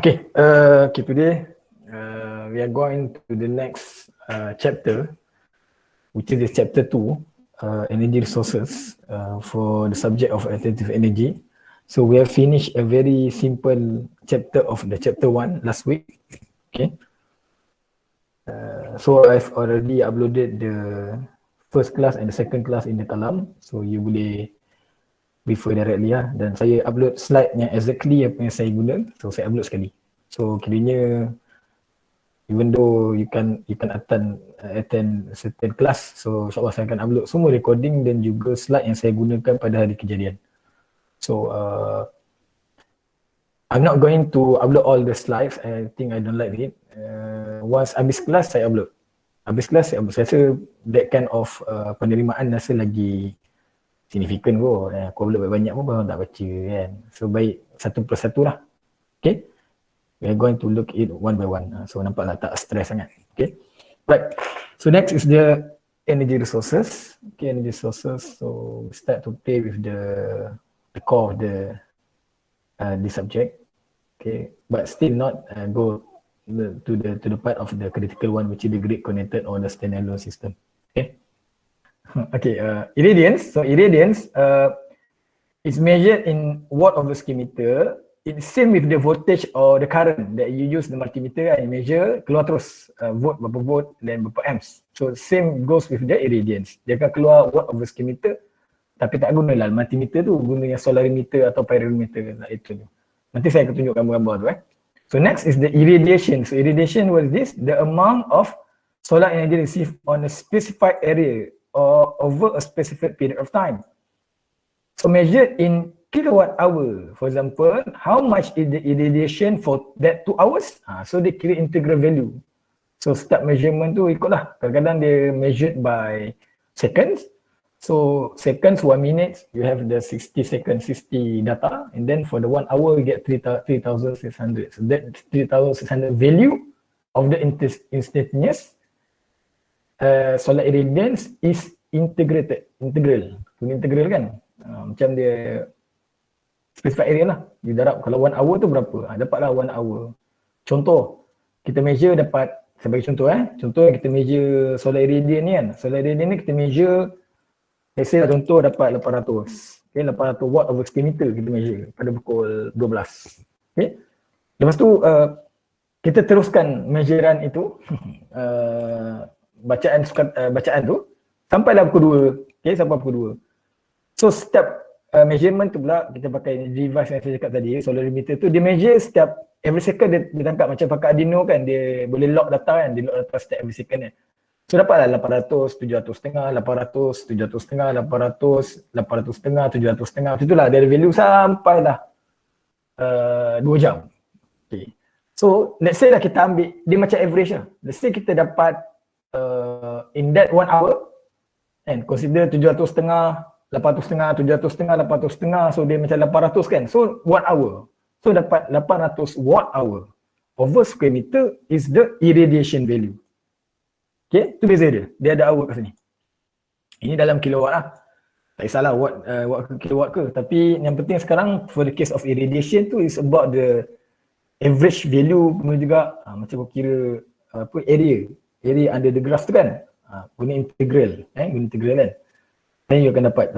Okay, today we are going to the next chapter, which is chapter 2, energy resources, for the subject of alternative energy. So we have finished a very simple chapter of the chapter 1 last week. Okay. So I've already uploaded the first class and the second class in the Kalam. So you boleh refer directly lah. Dan saya upload slide yang exactly apa yang saya guna. So saya upload sekali. So kiranya even though you can attend certain class, so insyaAllah saya akan upload semua recording dan juga slide yang saya gunakan pada hari kejadian. So I'm not going to upload all the slides. I think I don't like it. Once habis kelas saya upload. Habis kelas saya upload. Saya rasa that kind of penerimaan rasa lagi signifikan kot. Aku upload banyak pun orang tak baca kan. So baik satu persatu lah. Okay. We are going to look it one by one. So nampaklah tak stress sangat. Okay. Right. So next is the energy resources. Okay, energy resources. So we start to play with the core of the subject. Okay, but still not go to the part of the critical one, which is the grid connected or the standalone system. Okay. Okay. Irradiance. So irradiance is measured in watt over square meter. It's same with the voltage or the current that you use the multimeter and measure, keluar terus volt berapa volt dan berapa amps. So same goes with the irradiance. Dia akan keluar watt over square meter, tapi tak guna lah multimeter tu, guna yang solarimeter atau pyrometer lah itu. Nanti saya akan tunjuk gambar-gambar tu . So next is the irradiation. So irradiation was this, the amount of solar energy received on a specified area or over a specific period of time. So measured in kilowatt hour. For example, how much is the irradiation for that 2 hours? So dia kira integral value. So setiap measurement tu ikutlah. Kadang-kadang dia measured by seconds. So seconds, 1 minute, you have the 60 seconds, 60 data. And then for the 1 hour, you get 3,600. So that 3,600 value of the instantaneous solar irradiance is integrated. Integral. Integral kan? Macam dia specified area lah. You darab kalau 1 hour tu berapa? Dapatlah 1 hour. Contoh, kita measure dapat, sebagai contoh contoh kita measure solar irradiance ni kan. Solar irradiance ni kita measure, let's say contoh dapat 800. Okay, 800 watt over square meter kita measure pada pukul 12. Okay. Lepas tu kita teruskan measurean itu, bacaan tu sampailah pukul 2. Okay, sampai pukul 2. So setiap measurement tu pula kita pakai device yang saya cakap tadi, solarimeter tu, dia measure setiap every second dia tangkap macam pakai Arduino kan, dia boleh lock data kan, dia lock data setiap every second kan. So dapatlah 800, 700 setengah, 800, 700 setengah, 800, 800 setengah, 700 setengah, macam itulah dia ada value sampailah 2 jam. Okay. So let's say lah kita ambil, dia macam average lah. Let's say kita dapat in that 1 hour and consider 700 setengah, 800 setengah, 700 setengah, 800 setengah, so dia macam 800 kan. So 1 hour. So dapat 800 watt hour over square meter is the irradiation value. Okay, tu beza dia. Dia ada hour kat sini. Ini dalam kilowatt lah. Tak kisahlah watt ke kilowatt ke. Tapi yang penting sekarang for the case of irradiation tu is about the average value, kemudian juga macam kau kira area under the graph tu kan. Guna integral, guna integral kan. Dan you akan dapat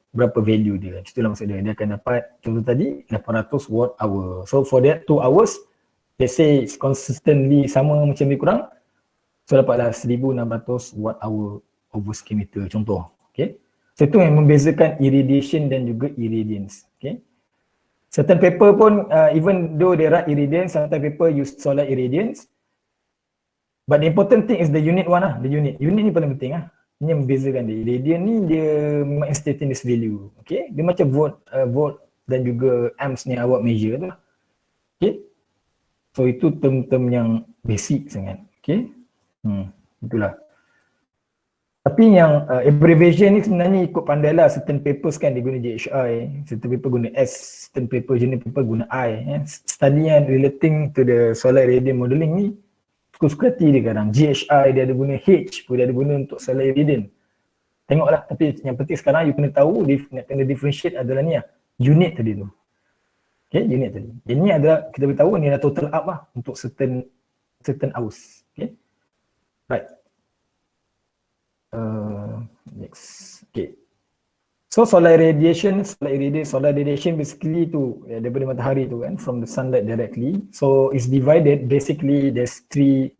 berapa value dia. Itulah maksud dia. Dia akan dapat contoh tadi 800 watt hour. So for that 2 hours, let's say it's consistently sama macam lebih kurang. So dapatlah 1600 watt hour over square meter contoh. Okay. So itu yang membezakan irradiation dan juga irradiance. Okay. Certain paper pun even though they write irradiance, certain paper use solar irradiance. But the important thing is the unit one lah. The unit ni paling penting lah. Ini yang membezakan dia. Irradiance ni dia memang instantaneous value. Okay. Dia macam volt dan juga amps ni awak measure tu lah. Okay. So itu term-term yang basic sangat. Okay. Itulah. Tapi yang abbreviation ni sebenarnya ikut pandai lah. Certain papers kan dia guna JHI, certain paper guna S, certain paper jenis paper guna I. Study yang relating to the solar irradiance modeling ni suka-suka hati dia kadang. JHI dia ada guna, H pun dia ada guna untuk solar irradiance. Tengoklah, tapi yang penting sekarang you kena tahu, nak kena differentiate adalah ni lah, unit tadi tu. Okay, unit tadi. Ini adalah, kita beritahu ni adalah total up lah untuk certain hours. Okay. Right. Next. Okay. So solar radiation basically tu daripada matahari tu kan, from the sunlight directly. So it's divided, basically there's three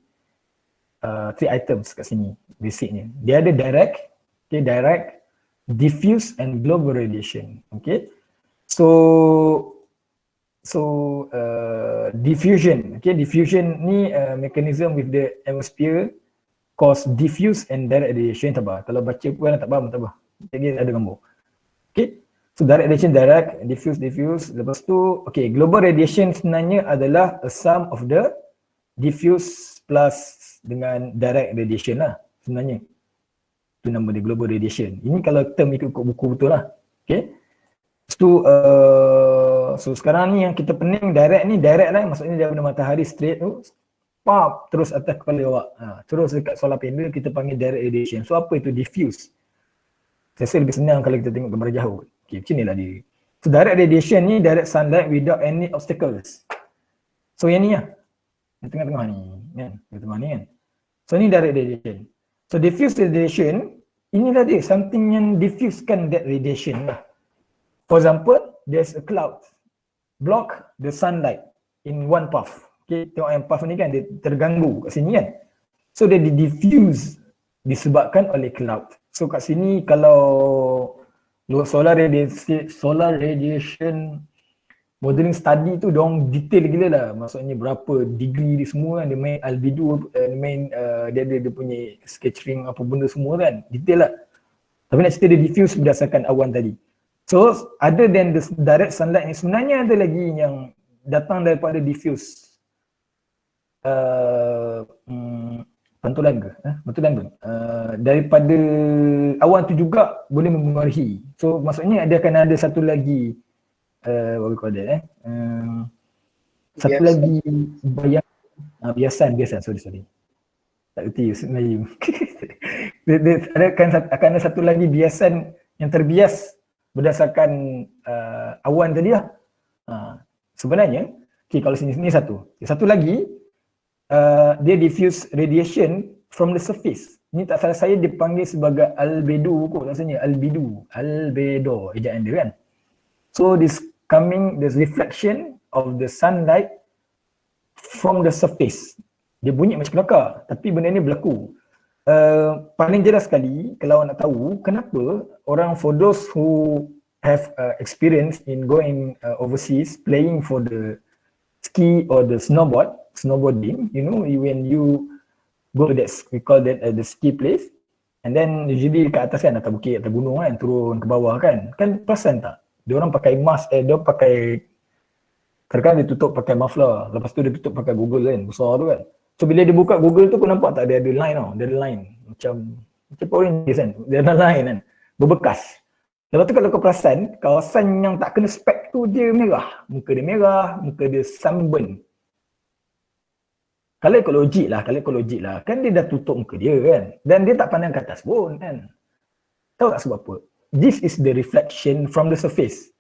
items kat sini basicnya. Dia ada direct, okay, direct, diffuse and global radiation. Okay. So diffusion, okay, diffusion ni mechanism with the atmosphere cause diffuse and direct radiation. Tabah, kalau baca pun tak faham, tabah. Jadi ada gambar. Okay, so direct radiation, direct, diffuse. Lepas tu, okay, global radiation sebenarnya adalah a sum of the diffuse plus dengan direct radiation lah sebenarnya. Itu nama dia, global radiation. Ini kalau term ikut buku betul lah. Okay. So sekarang ni yang kita pening direct lah, maksudnya daripada matahari straight tu, pop, terus atas kepala awak. Terus dekat solar panel kita panggil direct radiation. So apa itu diffuse? Saya rasa lebih senang kalau kita tengok gambar jauh. Okay, macam ni lah dia. So direct radiation ni direct sunlight without any obstacles. So yang ni lah. Yang tengah-tengah ni. Kan? Yang tengah ni kan. So ni direct radiation. So diffuse radiation, inilah dia. Something yang diffusekan that radiation lah. For example, there's a cloud. Block the sunlight in one path. Okay, tengok yang path ni kan, dia terganggu kat sini kan. So dia diffuse disebabkan oleh cloud. So kat sini kalau solar radiation modeling study tu diorang detail gila lah. Maksudnya berapa degree dia semua kan. Dia main albedo, dia ada dia punya scattering apa benda semua kan. Detail lah. Tapi nak cerita dia diffuse berdasarkan awan tadi. So other than the direct sunlight ni, sebenarnya ada lagi yang datang daripada diffuse. Pantulan ke? Daripada awan tu juga boleh mempengaruhi. So maksudnya dia akan ada satu lagi what we call that satu lagi biasan, sorry. Tak reti Melayu. akan ada satu lagi biasan yang terbias berdasarkan awan tadi lah. Sebenarnya, okay, kalau sini satu. Satu lagi, dia diffuse radiation from the surface. Ini tak salah saya dipanggil sebagai albedo kot rasanya. Albedo, ejaan dia kan. So this reflection of the sunlight from the surface. Dia bunyi macam kelakar, tapi benda ni berlaku. Paling jelas sekali kalau nak tahu kenapa orang, for those who have experience in going overseas playing for the ski or the snowboarding, you know, when you go to that, we call that the ski place, and then usually dekat atas kan, atas bukit, atas gunung kan, turun ke bawah kan perasan tak? Dia orang pakai mask, dia pakai, kadang-kadang dia tutup pakai muffler, lepas tu dia tutup pakai Google kan, besar tu kan. So bila dia buka Google tu, kau nampak tak dia ada line tau, dia ada line macam Power Rangers kan, dia ada line kan, berbekas. Lepas tu kalau kau perasan, kawasan yang tak kena spek tu dia merah, muka dia sunburn. Kalau ikut logik lah, kan dia dah tutup muka dia kan, dan dia tak pandang ke atas pun kan. Tahu tak sebab apa? This is the reflection from the surface.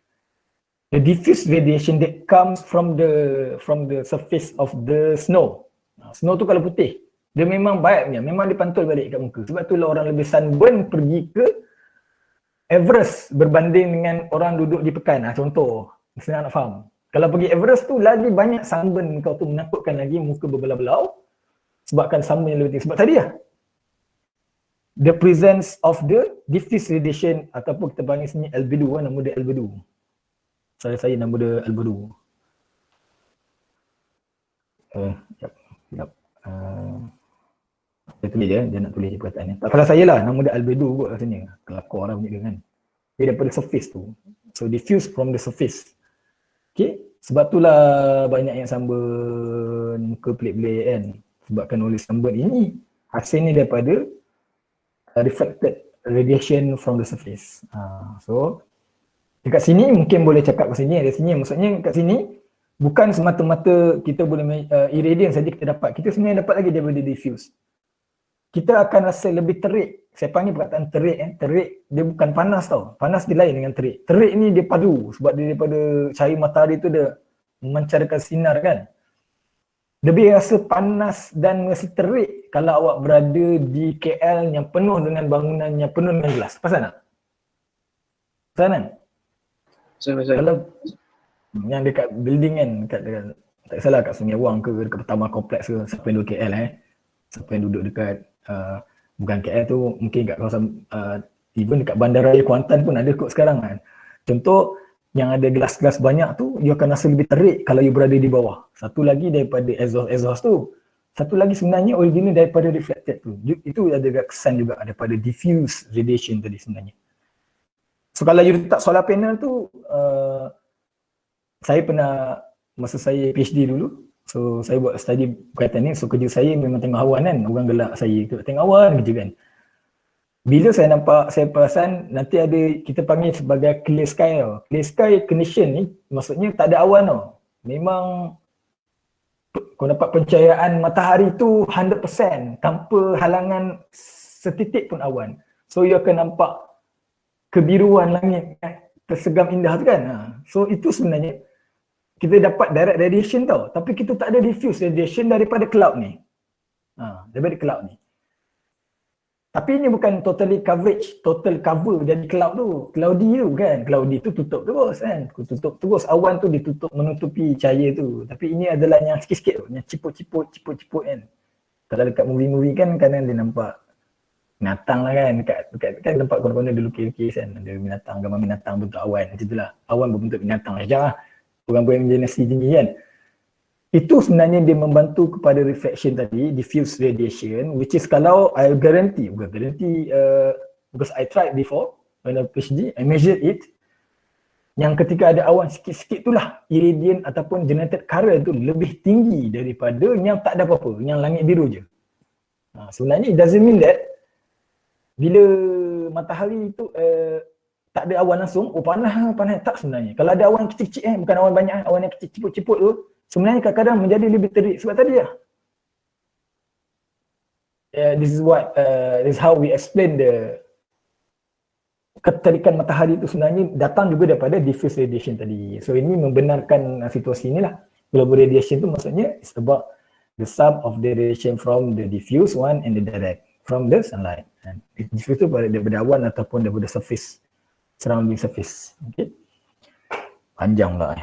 The diffuse radiation that comes from the surface of the snow. Snow tu kalau putih, dia memang baiknya, memang dia pantul balik kat muka. Sebab tu lah orang lebih sunburn pergi ke Everest berbanding dengan orang duduk di Pekan. Contoh, senang nak faham. Kalau pergi Everest tu lagi banyak sunburn kau tu, menakutkan lagi, muka berbelau-belau sebabkan sunburn yang lebih tinggi. Sebab tadi lah, the presence of the diffuse radiation ataupun kita panggil sini albedo, nama dia albedo. Saya nama dia albedo. Saya tulis je, dia nak tulis je perkataan ni. Tak salah saya lah, nama dia albedo kot rasanya. Kelakar lah bunyi dia kan. Dia daripada surface tu. So diffuse from the surface. Okay, sebab itulah banyak yang sunburn, muka pelik-pelik kan. Sebabkan oleh sunburn ini hasilnya daripada reflected radiation from the surface. So dekat sini mungkin boleh cakap kat sini, ada sini, maksudnya kat sini bukan semata-mata kita boleh irradian saja kita dapat. Kita sebenarnya dapat lagi daripada diffuse. Kita akan rasa lebih terik. Saya panggil perkataan terik. Terik dia bukan panas tau. Panas dia lain dengan terik. Terik ni dia padu sebab dia daripada cahaya matahari tu dia memancarkan sinar kan. Lebih rasa panas dan rasa terik kalau awak berada di KL yang penuh dengan bangunan yang penuh dengan gelas. Pasal tak? Pasal kan? Kalau yang dekat building kan, dekat tak salah kat Sungai Wang ke, dekat Pertama Kompleks ke, siapa yang duduk KL siapa yang duduk dekat bukan KL tu, mungkin kat kawasan even dekat Bandaraya Kuantan pun ada kot sekarang kan. Contoh yang ada gelas-gelas banyak tu, you akan rasa lebih terik kalau you berada di bawah. Satu lagi daripada exhaust tu. Satu lagi sebenarnya original daripada reflected tu. Itu ada kesan juga daripada diffuse radiation tadi sebenarnya. So kalau you letak solar panel tu, saya pernah masa saya PhD dulu, so saya buat study berkaitan ni, so kerja saya memang tengok awan kan, orang gelak saya tengok awan kerja kan. Bila saya nampak, saya perasan nanti ada, kita panggil sebagai clear sky tau. Clear sky condition ni, maksudnya tak ada awan tau. Memang kau dapat pencahayaan matahari tu 100% tanpa halangan setitik pun awan. So you akan nampak kebiruan langit tersegam indah tu kan. So itu sebenarnya kita dapat direct radiation tau. Tapi kita tak ada diffuse radiation daripada cloud ni. Daripada cloud ni. Tapi ini bukan totally coverage, total cover jadi cloud tu. Cloudy tu kan. Cloudy tu tutup terus kan. Tutup terus, awan tu ditutup menutupi cahaya tu. Tapi ini adalah yang sikit-sikit tu. Yang ciput-ciput kan. Kalau dekat movie-movie kan kadang dia nampak binatang lah kan. Dekat kan tempat korang-korang dia lukis-lukis kan. Ada binatang, gambar binatang bentuk awan. Macam tu lah. Awan berbentuk binatang saja lah. Orang-orang yang jenis tinggi kan. Itu sebenarnya dia membantu kepada reflection tadi, diffuse radiation, which is kalau I guarantee, because I tried before when I PhD, I measured it, yang ketika ada awan sikit-sikit itulah iridian ataupun generated current tu lebih tinggi daripada yang tak ada apa-apa, yang langit biru je. Sebenarnya it doesn't mean that bila matahari tu tak ada awan langsung, panas tak sebenarnya. Kalau ada awan kecil-kecil bukan awan banyak, awan yang kecil ciput-ciput tu, sebenarnya kadang-kadang menjadi lebih terik sebab tadi lah. This is how we explain the keterikan matahari itu sebenarnya datang juga daripada diffuse radiation tadi. So ini membenarkan situasi inilah. Global radiation tu maksudnya it's about the sum of the radiation from the diffuse one and the direct from the sunlight. And diffuse tu daripada awan ataupun daripada surface, surrounding surface. Okay. Panjang lah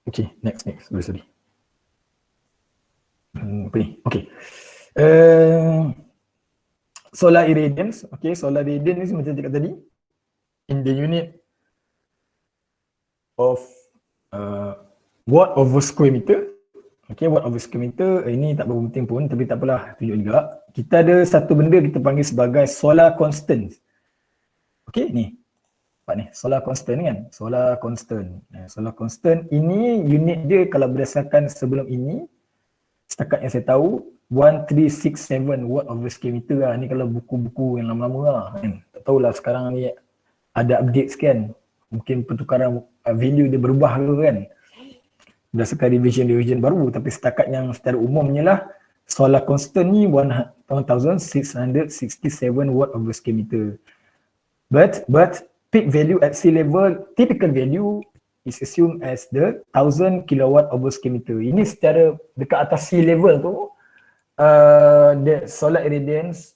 Okay, next. Sorry. Apa ni? Okay. Solar irradiance. Okay, solar irradiance ni macam cakap tadi. In the unit of watt over square meter. Okay, watt over square meter. Ini tak berapa penting pun, tapi tak apalah, tunjuk juga. Kita ada satu benda kita panggil sebagai solar constant. Okay, ni. Ni, solar constant kan? Solar constant. Solar constant ini unit dia kalau berdasarkan sebelum ini, setakat yang saya tahu 1367 watt over square meter lah. Ni kalau buku-buku yang lama-lama lah kan. Tak tahulah sekarang ni ada update sekian. Mungkin pertukaran value dia berubah ke kan. Berdasarkan revision baru. Tapi setakat yang secara umumnya lah, solar constant ni 1667 watt over square meter. But peak value at sea level, typical value is assumed as the 1000 kilowatt over square meter. Ini secara dekat atas sea level tu, the solar irradiance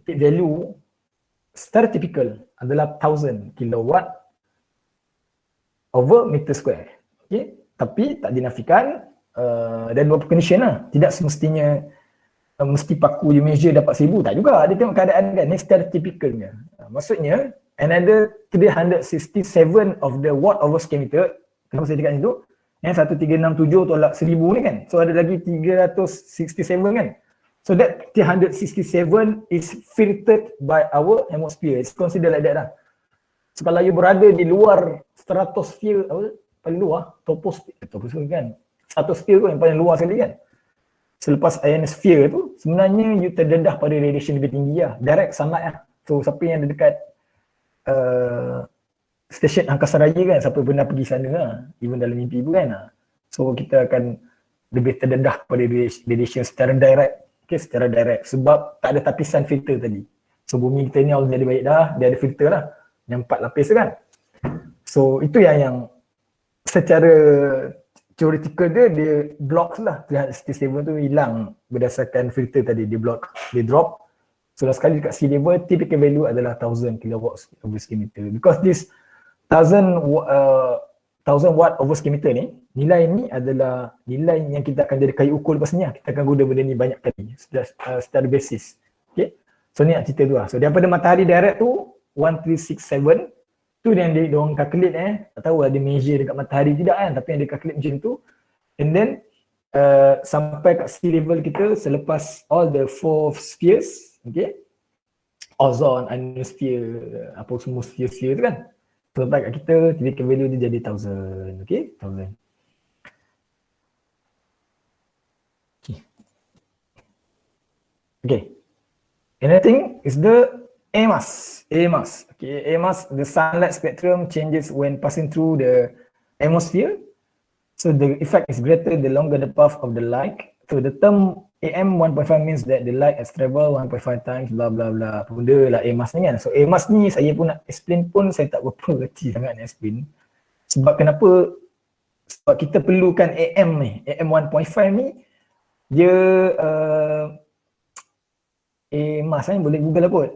peak value secara typical adalah 1000 kilowatt over meter square. Okay? Tapi tak dinafikan dan beberapa condition lah. Tidak semestinya mesti paku you measure dapat 1000, tak juga. Dia tengok keadaan kan. Ini secara typicalnya. Maksudnya another 367 of the watt over square meter, kenapa saya cakap itu? Yang 1367 tolak 1000 ni kan. So ada lagi 367 kan. So that 367 is filtered by our atmosphere. It's considered like that lah. So kalau you berada di luar stratosphere, paling luar, troposfer kan. Stratosphere tu yang paling luar sekali kan. Selepas ionosphere tu, sebenarnya you terdedah pada radiation lebih tinggi lah. Direct sunlight lah. So siapa yang ada dekat stesen Angkasa Raya kan, siapa pernah pergi sana lah, even dalam mimpi pun kan. So kita akan lebih terdedah pada radiation secara direct. Okay, secara direct sebab tak ada tapisan filter tadi. So bumi kita ni Allah jadi baik dah, dia ada filter lah yang 4 lapis tu kan. So itu yang secara theoretical dia block lah, 367 tu hilang berdasarkan filter tadi, dia block, dia drop. So sekali dekat sea level, typical value adalah 1000 kilowatts over square meter. Because this 1000 watt over square meter ni, nilai ni adalah nilai yang kita akan jadi kayu ukur lepas ni lah. Kita akan guna benda ni banyak kali secara basis. Okay. So ni nak cerita tu lah. So daripada matahari direct tu 1367 tu yang dia orang calculate tak tahu ada measure dekat matahari tidak kan, tapi yang dia calculate macam tu. And then sampai kat sea level kita selepas all the 4 spheres, okay, ozone, ionosphere, apa semua sphere tu kan, sampai kat kita typical value dia jadi 1000, okay, 1000. Okay. Another thing is the AMAS. Okay, AMAS, the sunlight spectrum changes when passing through the atmosphere. So the effect is greater the longer the path of the light. So the term AM 1.5 means that the light has traveled 1.5 times blah blah blah. Apa benda lah AMAS ni kan. So AMAS ni saya pun nak explain pun saya tak berapa reti sangat nak explain. Sebab kenapa? Sebab kita perlukan AM ni. AM 1.5 ni dia AMAS ni boleh google lah kot.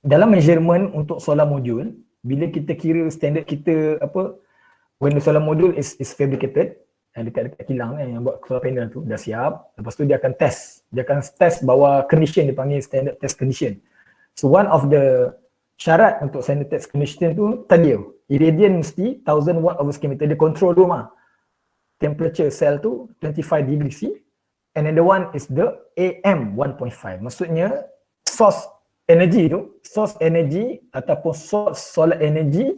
Dalam measurement untuk solar module, bila kita kira standard kita apa, when the solar module is fabricated, dekat kilang yang buat solar panel tu dah siap, lepas tu dia akan test bawah condition, dia panggil standard test condition. So one of the syarat untuk standard test condition tu tadi irradiance mesti 1000 watt over square meter, dia control rumah temperature cell tu 25 degree C. And another one is the AM 1.5. Maksudnya source energy ataupun source solar energy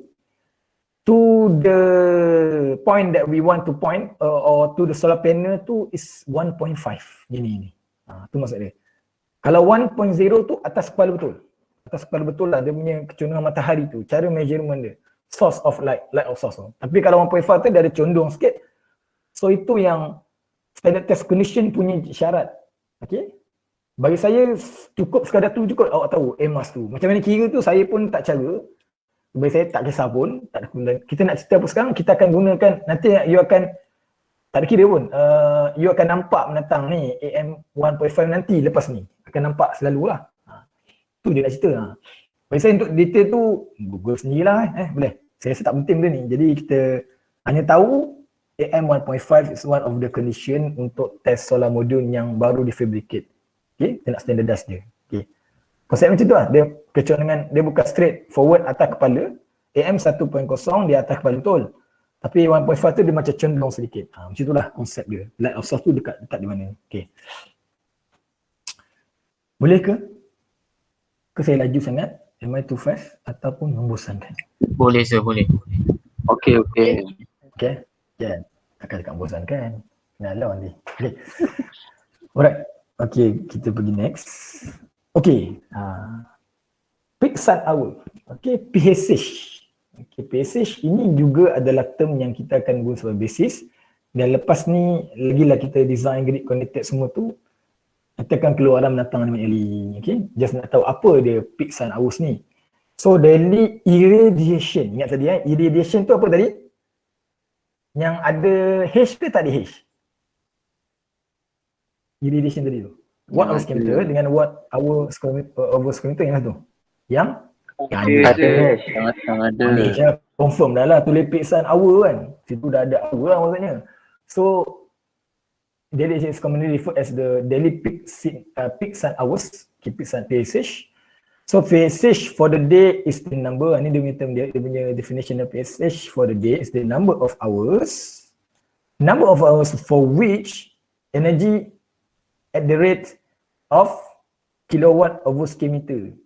to the point that we want to point or to the solar panel tu is 1.5. Gini. Tu maksud dia. Kalau 1.0 tu atas kepala betul. Atas kepala betul lah dia punya kecondongan matahari tu. Cara measurement dia. Source of light of source tu. Tapi kalau 1.5 tu dia ada condong sikit. So itu yang standard test condition punya syarat. Okay. Bagi saya cukup sekadar tu cukup awak tahu AMAS tu. Macam mana kira tu saya pun tak cara. Bagi saya tak kisah pun. Kita nak cerita apa sekarang, kita akan gunakan, nanti you akan, tak ada kira pun. You akan nampak mendatang ni AM 1.5 nanti lepas ni. Akan nampak selalu lah. Tu dia nak cerita. Bagi saya untuk detail tu, Google sendirilah boleh. Saya rasa tak penting benda ni. Jadi kita hanya tahu AM 1.5 is one of the condition untuk test solar module yang baru difabricate. Okay, kita nak standardize dia. Okay. Konsep macam tu lah, dia kecondongan, dia bukan straight forward atas kepala. AM 1.0 dia atas kepala betul. Tapi 1.5 tu dia macam condong sedikit. Macam tu lah konsep dia. Light of source tu dekat di mana. Okay. Boleh ke? Ke saya laju sangat? Am I too fast? Ataupun membosankan? Boleh sir, boleh. Okay. Okay. Yeah. Takkan dekat membosankan. Nak lawan ni. Okay. Alright. Okay, kita pergi next. Okay. Peak sun hour. Okay, PSH. Okay, PSH ini juga adalah term yang kita akan guna sebagai basis. Dan lepas ni, lagilah kita design grid connected semua tu, kita akan keluar dalam mendatang dengan Ali. Okay, just nak tahu apa dia peak sun hours ni. So, daily irradiation. Ingat tadi irradiation tu apa tadi? Yang ada H ke tak ada H? Irradiation tadi tu. Watt over square meter dengan watt hour over square meter yang tu. Yang ada. Saya confirm dah lah tulis peak sun hour kan. Situ dah ada hour lah maksudnya. So daily is commonly referred as the daily peak sun hours. Peak sun PSH. So PSH for the day is the number. Ini dia punya term dia punya definition of PSH for the day is the number of hours. Number of hours for which energy at the rate of kilowatt over square meter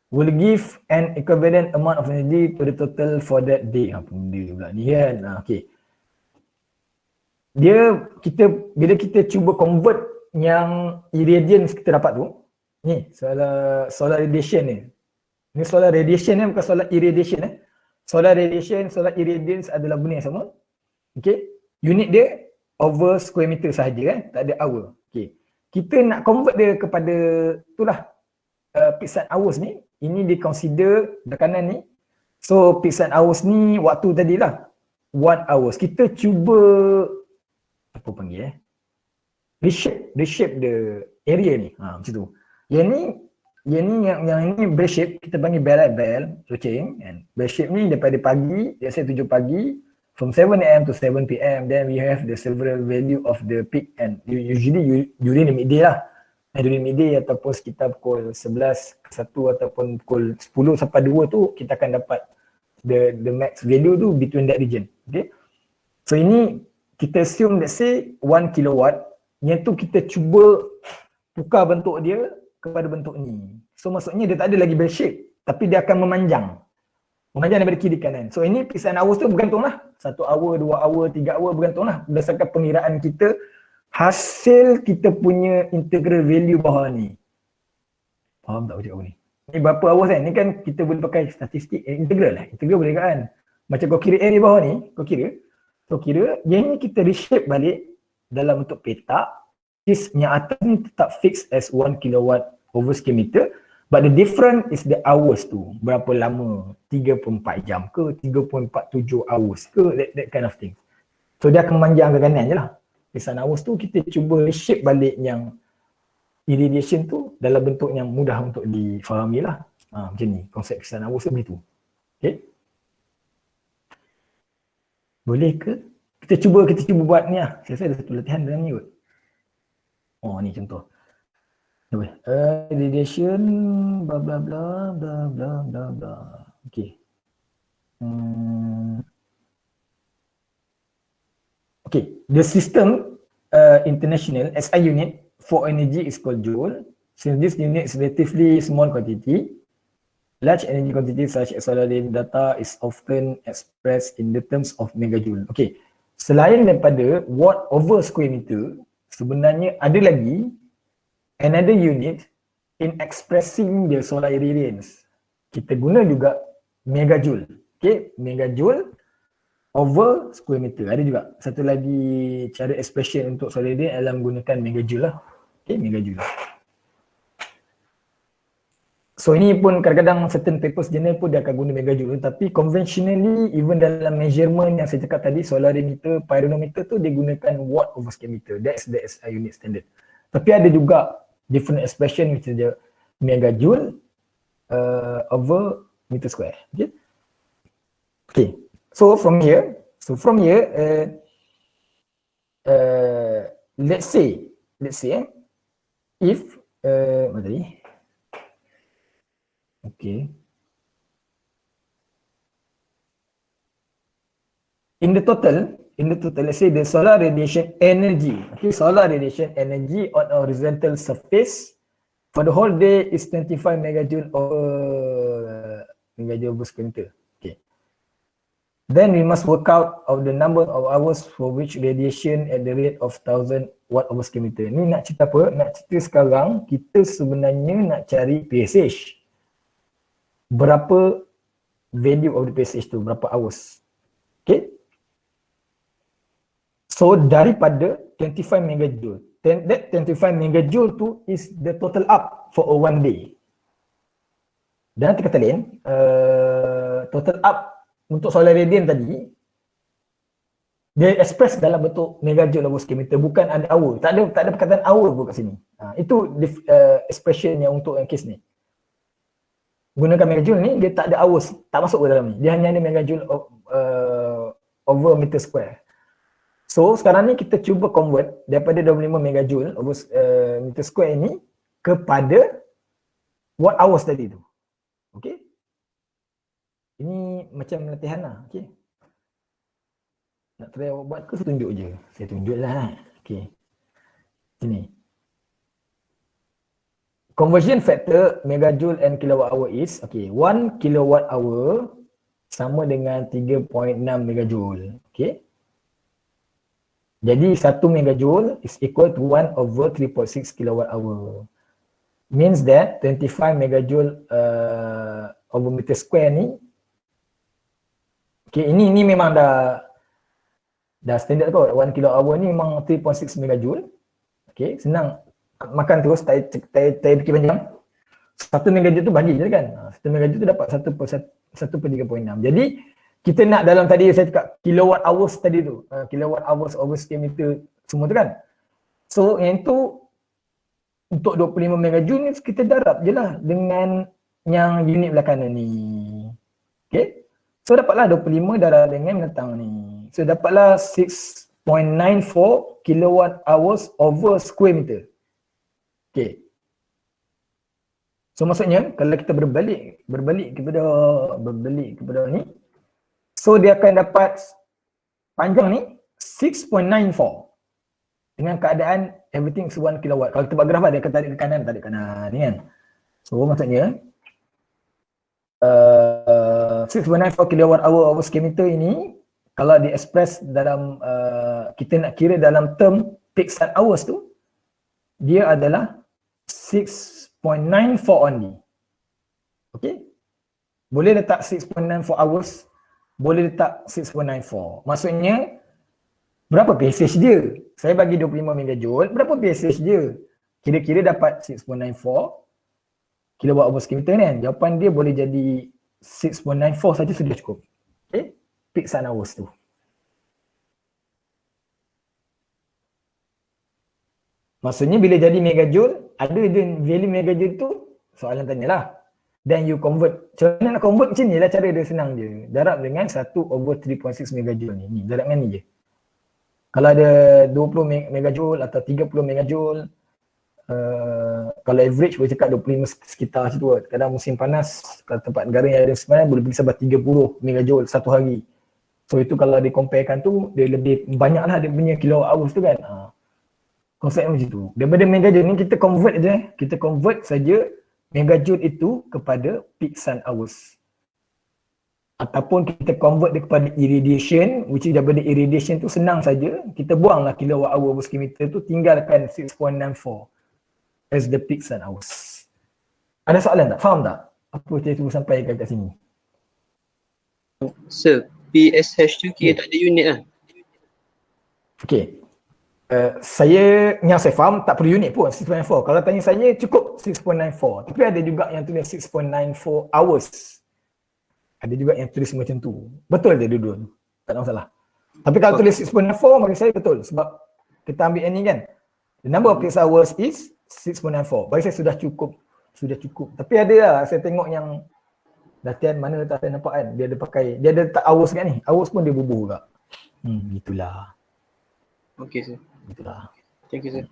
will give an equivalent amount of energy to the total for that day. Apa benda pula ni kan? Okay. Bila kita cuba convert yang irradiance kita dapat tu, ni solar radiation ni. Ni solar radiation ni bukan solar irradiation . Solar radiation, solar irradiance adalah benda yang sama. Okay. Unit dia over square meter sahaja kan, tak ada hour. Okay. Kita nak convert dia kepada itulah peak sun hours ni. Ini dia consider tekanan ni. So peak sun hours ni waktu tadilah. watt hours. Kita cuba apa panggil reshape the area ni. Macam tu. Yang ni bell shape kita panggil bell chain, and bell shape ni daripada pagi, let's say 7 pagi, from 7 AM to 7 PM, then we have the several value of the peak, and usually during the midday lah. During midday ataupun sekitar pukul 11 ke 1 ataupun pukul 10 sampai 2 tu kita akan dapat the max value tu between that region. Okay. So ini kita assume let's say 1 kilowatt, yang tu kita cuba tukar bentuk dia kepada bentuk ni. So maksudnya dia tak ada lagi bell shape, tapi dia akan memanjang daripada kiri kanan. So ini percent hours tu bergantung lah. 1 hour, 2 hour, 3 hour bergantung lah. Berdasarkan pengiraan kita, hasil kita punya integral value bawah ni. Faham tak macam ni? Ni berapa hours kan? Ni kan kita boleh pakai statistik integral lah. Integral boleh kan? Macam kau kira area bawah ni, kau kira yang ni kita reshape balik dalam bentuk petak. Yang atas ni tetap fix as 1 kilowatt over square meter, but the difference is the hours tu. Berapa lama? 3.4 jam ke? 3.47 hours ke? That kind of thing. So dia akan memanjang ke kanan je lah. Percent hours tu kita cuba reshape balik yang irradiation tu dalam bentuk yang mudah untuk difahami lah. Macam ni, konsep percent hours tu begitu. Okay. Boleh ke? Kita cuba buat ni lah. Saya ada satu latihan dalam ni kot. Oh ni contoh. Radiation bla bla bla bla bla bla bla. Okay. Okay, the system international SI unit for energy is called joule. Since this unit is relatively small quantity, large energy quantity such as solar data is often expressed in the terms of megajoule. Okay, selain daripada watt over square meter, sebenarnya ada lagi another unit in expressing the solar irradiance. Kita guna juga megajoule. Okay, megajoule over square meter. Ada juga satu lagi cara expression untuk solar irradiance adalah menggunakan megajoule lah. Okay, megajoule. So ini pun kadang-kadang certain papers jurnal pun dia akan guna megajoule, tapi conventionally even dalam measurement yang saya cakap tadi, solarimeter, pyranometer tu dia gunakan watt over square meter. That's the SI unit standard. Tapi ada juga different expression which is the megajoule over meter square. Okay. Okay. So from here, let's say if what tadi? Okay. In the total, let's say the solar radiation energy, okay, solar radiation energy on a horizontal surface for the whole day is 25 megajoule over square meter. Okay. Then we must work out of the number of hours for which radiation at the rate of 1000 watt over square meter. Ni nak cerita apa? Nak cerita sekarang kita sebenarnya nak cari PSH. Berapa value of the PSH tu, berapa hours. Okay. So daripada 25 megajoule, that 25 megajoule tu is the total up for a one day. Dan nanti kata lain, total up untuk solar radiant tadi, dia express dalam bentuk megajoule over square meter, bukan ada hour. Tak ada perkataan hour pun kat sini. Itu expression yang untuk yang case ni. Gunakan megajoule ni, dia tak ada hours, tak masuk ke dalam ni. Dia hanya ada megajoule over meter square. So sekarang ni kita cuba convert daripada 25 megajoule over meter square ni kepada watt hours tadi tu. Okay. Ini macam latihan lah. Okay. Nak try awak buat ke saya tunjuk je? Saya tunjuk lah. Okay. Sini. Conversion factor megajoule and kilowatt hour is, okay, 1 kilowatt hour sama dengan 3.6 megajoule. Okay. Jadi 1 megajoule is equal to 1 over 3.6 kilowatt hour. Means that 25 megajoule over meter square ni, okay, ini memang dah standard kot. 1 kilowatt hour ni memang 3.6 megajoule. Okay, senang makan terus, tak fikir panjang. 1 megajoule tu bagi je kan. 1 megajoule tu dapat 1 per 3.6. Jadi kita nak dalam tadi saya cakap kilowatt hours tadi tu, kilowatt hours over square meter semua tu kan. So yang tu untuk 25 megajoule ni kita darab je lah dengan yang unit belah kanan ni. Okay. So dapatlah 25 darab dengan belakang ni. So dapatlah 6.94 kilowatt hours over square meter. Okay. So maksudnya kalau kita berbalik kepada ni, so dia akan dapat panjang ni 6.94 dengan keadaan everything is 1 kilowatt. Kalau kita buat graf dia akan tarik ke kanan ni kan. So maksudnya 6.94 kilowatt hour over square meter ini kalau di express dalam kita nak kira dalam term peak sun hours tu, dia adalah 6.94 only. Okay. Boleh letak 6.94 hours, boleh letak 6.94. Maksudnya berapa PSH dia? Saya bagi 25 megajoule, berapa PSH dia? Kira-kira dapat 6.94 kilowatt hour square meter kan. Jawapan dia boleh jadi 6.94 saja sudah cukup. Okay, peak sun hours tu. Maksudnya bila jadi megajoule, ada je value megajoule tu, soalan tanyalah. Dan you convert. Cara nak convert macam ni lah cara dia, senang je. Darab dengan 1/3.6 megajoule ni. Darab dengan ni je. Kalau ada 20 megajoule atau 30 megajoule, kalau average boleh cakap 25 sekitar situ. Kadang musim panas, kalau tempat negara yang ada sebenarnya boleh pergi sampai 30 megajoule satu hari. So itu kalau di-comparekan tu, dia lebih banyak lah dia punya kilowatt hours tu kan. Konsep macam tu. Daripada megajoule ni kita convert je. Kita convert saja megajoule itu kepada peak sun hours. Ataupun kita convert dia kepada irradiation, which is daripada irradiation tu senang saja. Kita buanglah kilowatt hour per square meter tu, tinggalkan 6.94 as the peak sun hours. Ada soalan tak? Faham tak? Apa saya cuba sampaikan kat sini? Sir, PSH tu kira tak ada unit lah. Okay. Yang saya faham tak perlu unit pun 6.94. Kalau tanya saya cukup 6.94. Tapi ada juga yang tulis 6.94 hours. Ada juga yang tulis macam tu. Betul dia dua-dua tu. Tak ada masalah. Tapi kalau tulis 6.94 bagi saya betul. Sebab kita ambil yang ni kan. The number of peak hours is 6.94. Bagi saya sudah cukup. Sudah cukup. Tapi ada lah saya tengok yang latihan mana tak saya nampak kan. Dia ada pakai, dia ada letak hours kat ni. Hours pun dia bubuh juga. Itulah. Okay sir. Itulah. Thank you sir.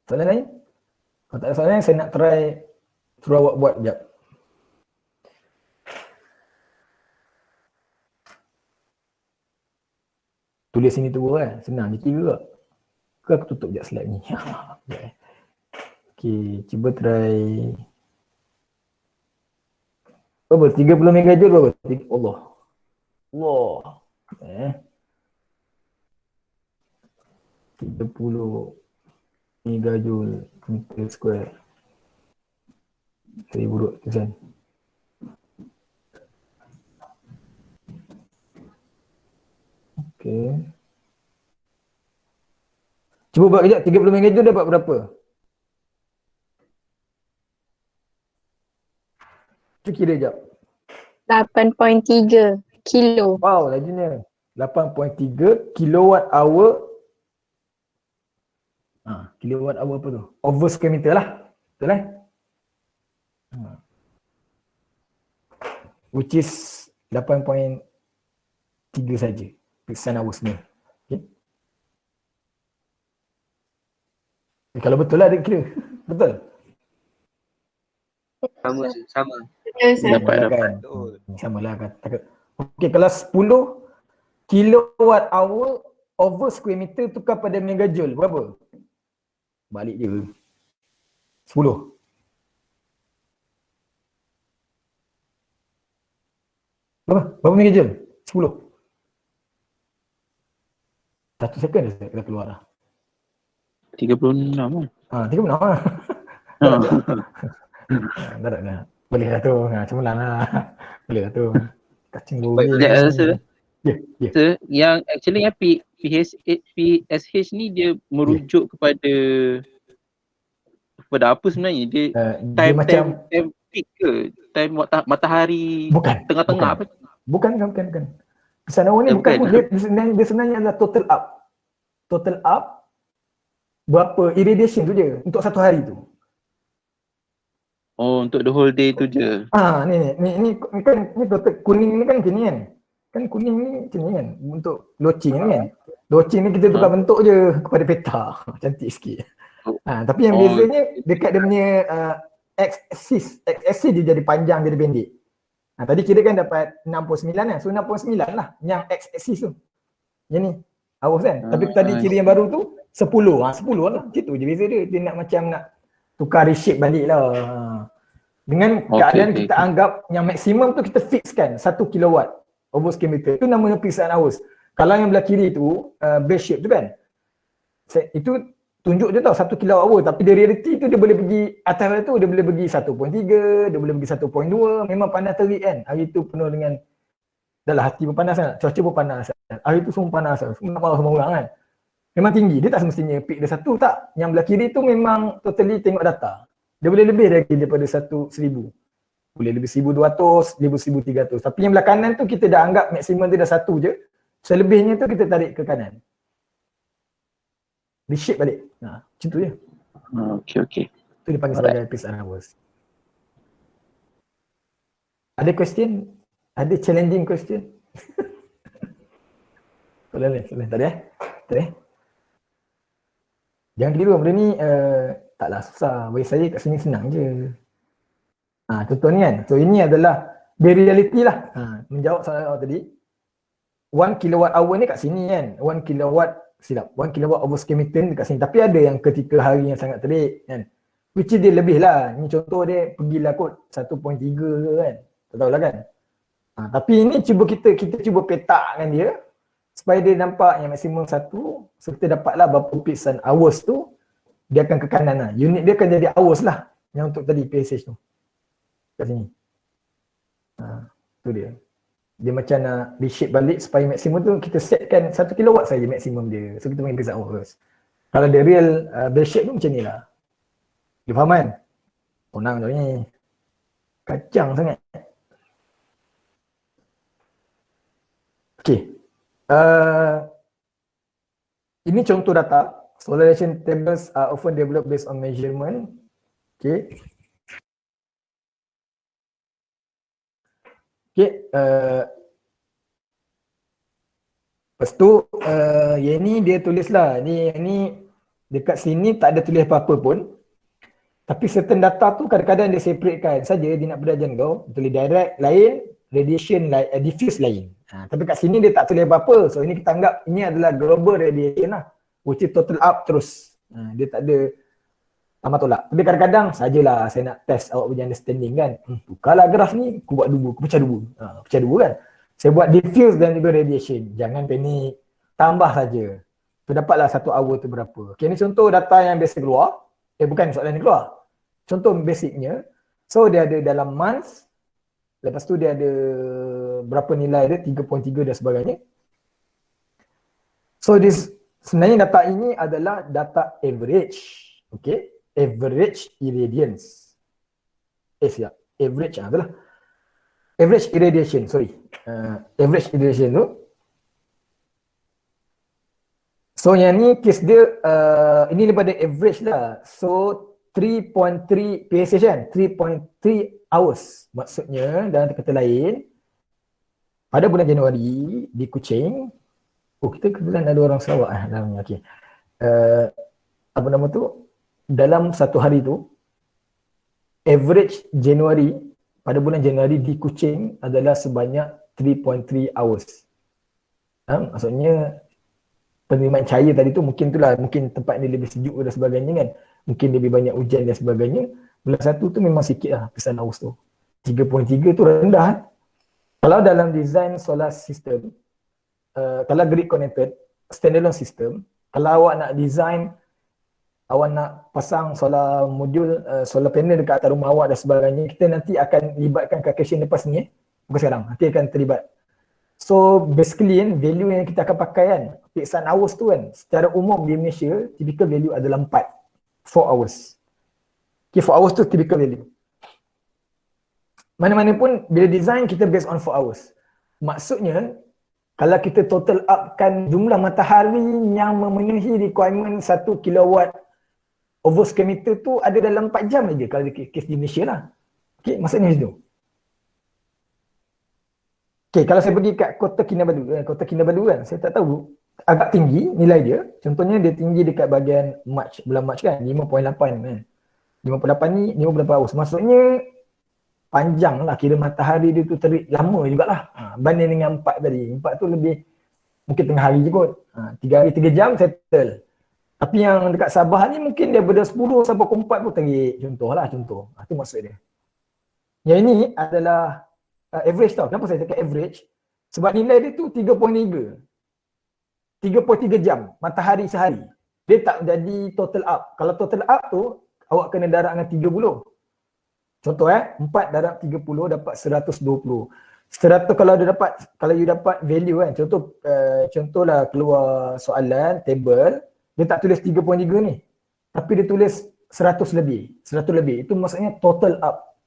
Soalan lain? Kalau tak ada soalan lain, saya nak try suruh awak buat sekejap. Tulis sini tu kan, senang je kira tak? Ke aku tutup sekejap slide ni? Okay, cuba try. Berapa? 30 megajoule berapa? Allah. Allah. 30 megajoule meter square. 1,000 Okay. Cuba buat kejap, 30 megajoule dapat berapa? Cuba kira kejap. 8.3 kilo. Wow, lajunya. 8.3 kilowatt hour. Kilowatt hour apa tu? Over square meter lah. Betul eh? Which is 8.3 saja. Peak sun hours ni. Okay. Kalau betul lah dia kira. Betul? Sama sir, sama. Dapat. Sama lah kan. Okay, kalau 10 kilowatt hour over square meter tukar pada megajoule, berapa? Balik je. 10. Berapa megajoule? 10. 1 second dah kita keluar dah. 36 lah. 36 lah. Dah. Boleh lah tu. Cemerlang lah. Boleh lah tu. Kacing bumi. Sir, sir, yang actually yang PSH ni dia merujuk kepada apa sebenarnya? Dia dia macam peak ke? Time matahari Bukan. tengah-tengah apa? Bukan. Pisan awal ni bukan Bukan. pun. Dia sebenarnya adalah total up. Total up berapa irradiation tu je untuk satu hari tu. Oh, untuk the whole day tu je. Ni kan ni total kuning ni kan macam ni kan. Kan kuning ni macam ni kan untuk launching ni kan. Launching ni kita tukar bentuk je kepada peta. Cantik sikit. Tapi yang bezanya dekat dia punya x-axis dia jadi panjang jadi pendek. Tadi kira kan dapat 69 kan. So 69 lah yang x-axis tu. Yang ni. Hours kan. Tapi tadi kira yang baru tu 10. 10 lah. Macam tu je beza dia. Dia nak macam nak tukar reshape balik lah. Dengan keadaan kita anggap yang maksimum tu kita fixkan 1 kilowatt over square meter. Itu namanya pisan hours. Kalau yang belah kiri tu base shape tu kan. Itu tunjuk je tau 1 kilowatt hour. Tapi di reality tu dia boleh pergi atas tu dia boleh pergi 1.3, dia boleh pergi 1.2. Memang panas terik kan. Hari tu penuh dengan dahlah hati pun panas kan. Cuaca pun panas. Hari tu semua panas. Semua marah semua orang kan. Memang tinggi. Dia tak semestinya peak dia 1 tak. Yang belah kiri tu memang totally tengok data. Dia boleh lebih lagi daripada 1,000. Boleh lebih 1,200, lebih 1,300. Tapi yang belah kanan tu kita dah anggap maksimum dia dah 1 je. Selebihnya tu kita tarik ke kanan. Reshape balik. Macam tu je. Okay. Itu dipanggil sebagai pisan hours. Ada question? Ada challenging question? Boleh. Tak ada? Jangan keliru benda ni taklah susah. Bagi saya kat sini senang je. Contoh ni kan. So ini adalah the reality lah. Menjawab soalan awak tadi. 1 kilowatt hour ni kat sini kan. 1 kilowatt over square meter dekat sini. Tapi ada yang ketika hari yang sangat terik kan. Which dia lebih lah. Ni contoh dia pergilah kot 1.3 ke kan. Tak tahulah kan. Tapi ini kita cuba petakkan dia. Supaya dia nampak yang maksimum 1. So kita dapatlah berapa pisan hours tu. Dia akan ke kanan lah. Unit dia akan jadi hours lah. Yang untuk tadi PSH tu. Kat sini. Tu dia. Dia macam nak reshape balik supaya maksimum tu kita setkan 1 kilowatt saja maksimum dia. So kita panggil pisan hours. Kalau dia real bell shape tu macam ni lah. Dia faham kan? Senang tu ni. Kacang sangat. Okay. Ini contoh data. Solarization tables are often developed based on measurement. Okay. Lepas tu yang ni dia tulis lah. Ni dekat sini tak ada tulis apa-apa pun. Tapi certain data tu kadang-kadang dia separatekan saja. Dia nak belajar kau. Tulis direct lain, radiation lain, diffuse lain. Tapi kat sini dia tak tulis apa-apa. So ini kita anggap ini adalah global radiation lah. Which is total up terus. Dia tak ada tambah tolak. Tapi kadang-kadang sajalah saya nak test awak punya understanding kan. Bukalah graf ni, aku buat dua, aku pecah dua. Pecah dua kan. Saya buat diffuse dan juga radiation. Jangan panik. Tambah saja. So dapatlah 1 hour tu berapa. Okay, ni contoh data yang biasa keluar. Bukan soalan ni keluar. Contoh basicnya. So dia ada dalam months. Lepas tu dia ada berapa nilai dia, 3.3 dan sebagainya. So sebenarnya data ini adalah data average. Okay. Average irradiance. Siap. Average adalah. Average irradiation, sorry. Average irradiation tu. So yang ni case dia, ini daripada average lah. So 3.3 PSH kan, 3.3 hours. Maksudnya dalam kata lain, pada bulan Januari di Kuching, kita kebetulan ada orang Sarawak dalamnya. Okay. Apa nama tu? Dalam satu hari tu, average Januari, pada bulan Januari di Kuching adalah sebanyak 3.3 hours. Maksudnya penerimaan cahaya tadi tu mungkin itulah, mungkin tempat ni lebih sejuk dan sebagainya kan. Mungkin lebih banyak hujan dan sebagainya. Bulan satu tu memang sikit lah pesan hours tu. 3.3 tu rendah. Kalau dalam design solar system, kalau grid connected, standalone system, kalau awak nak design, awak nak pasang solar modul, solar panel dekat atas rumah awak dan sebagainya, kita nanti akan libatkan calculation lepas ni. Bukan sekarang, nanti akan terlibat. So basically value yang kita akan pakai kan, pesan hours tu kan, secara umum di Malaysia, typical value adalah 4 hours. Okay, 4 hours tu typical value. mana-mana pun bila design kita based on 4 hours. Maksudnya kalau kita total upkan jumlah matahari yang memenuhi requirement 1 kilowatt over square meter tu ada dalam 4 jam aja kalau kes di Malaysia lah. Okey, maksudnya itu. Okey, kalau saya pergi kat Kota Kinabalu kan, saya tak tahu agak tinggi nilai dia. Contohnya dia tinggi dekat bahagian bulan Mac kan, 5.8 kan. 58 ni 58 hours. Maksudnya panjang lah, kira matahari dia tu terik lama jugalah. Banding dengan 4 tadi. 4 tu lebih mungkin tengah hari je kot. 3 hari 3 jam settle. Tapi yang dekat Sabah ni mungkin daripada 10 sampai ke 4 pun terik. Contoh. Itu maksud dia. Yang ini adalah average tau. Kenapa saya cakap average? Sebab nilai dia tu 3.3 jam matahari sehari. Dia tak jadi total up. Kalau total up tu awak kena darab dengan 30. Contoh 4 darab 30 dapat 120. 100 kalau you dapat value kan. Contohlah keluar soalan table, dia tak tulis 3.3 ni. Tapi dia tulis 100 lebih. Itu maksudnya total up.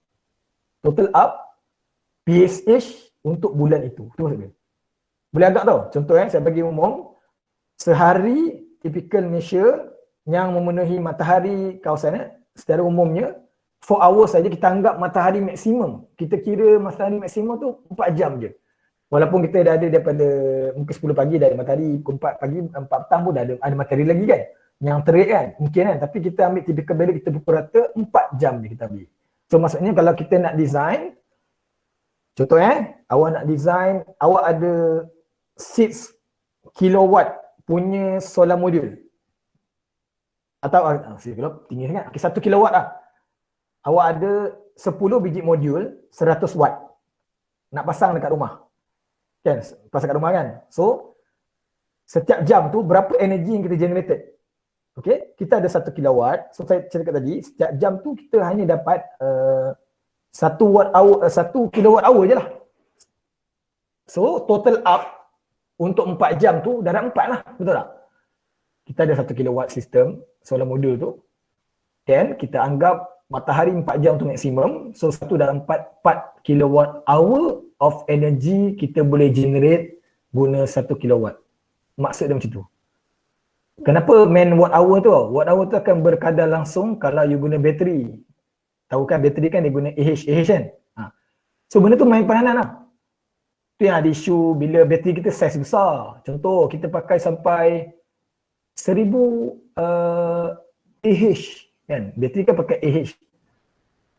Total up PSH untuk bulan itu. Itu maksudnya. Boleh agak tahu. Contoh saya bagi umum. Sehari typical Malaysia yang memenuhi matahari kawasan secara umumnya 4 hours saja kita anggap matahari maksimum. Kita kira matahari maksimum tu 4 jam je. Walaupun kita dah ada daripada mungkin 10 pagi dah ada matahari, 4 pagi, 4 petang pun dah ada matahari lagi kan. Yang terik kan, mungkin kan. Tapi kita ambil typical value, kita pukul rata 4 jam je kita ambil. So maksudnya kalau kita nak design, contoh awak nak design, awak ada 6 kilowatt punya solar module. Atau tinggi sangat. Okay, 1 kilowatt lah. Awak ada 10 biji modul 100 watt. Nak pasang dekat rumah. Kan? Pasang kat rumah kan? So, setiap jam tu berapa energi yang kita generated. Okay? Kita ada 1 kilowatt. So, saya cakap tadi, setiap jam tu kita hanya dapat 1 kilowatt hour je lah. So, total up untuk 4 jam tu darab 4 lah. Betul tak? Kita ada 1 kilowatt sistem solar module tu. Dan kita anggap matahari 4 jam tu maksimum. So 1 dalam 4 kilowatt hour of energy kita boleh generate guna 1 kilowatt. Maksud dia macam tu. Kenapa main watt hour tu? Watt hour tu akan berkadar langsung kalau you guna bateri. Tahu kan bateri kan dia guna AH kan? So benda tu main peranan lah. Tu yang ada isu bila bateri kita saiz besar. Contoh kita pakai sampai 1000 AH kan. Bateri kan pakai AH.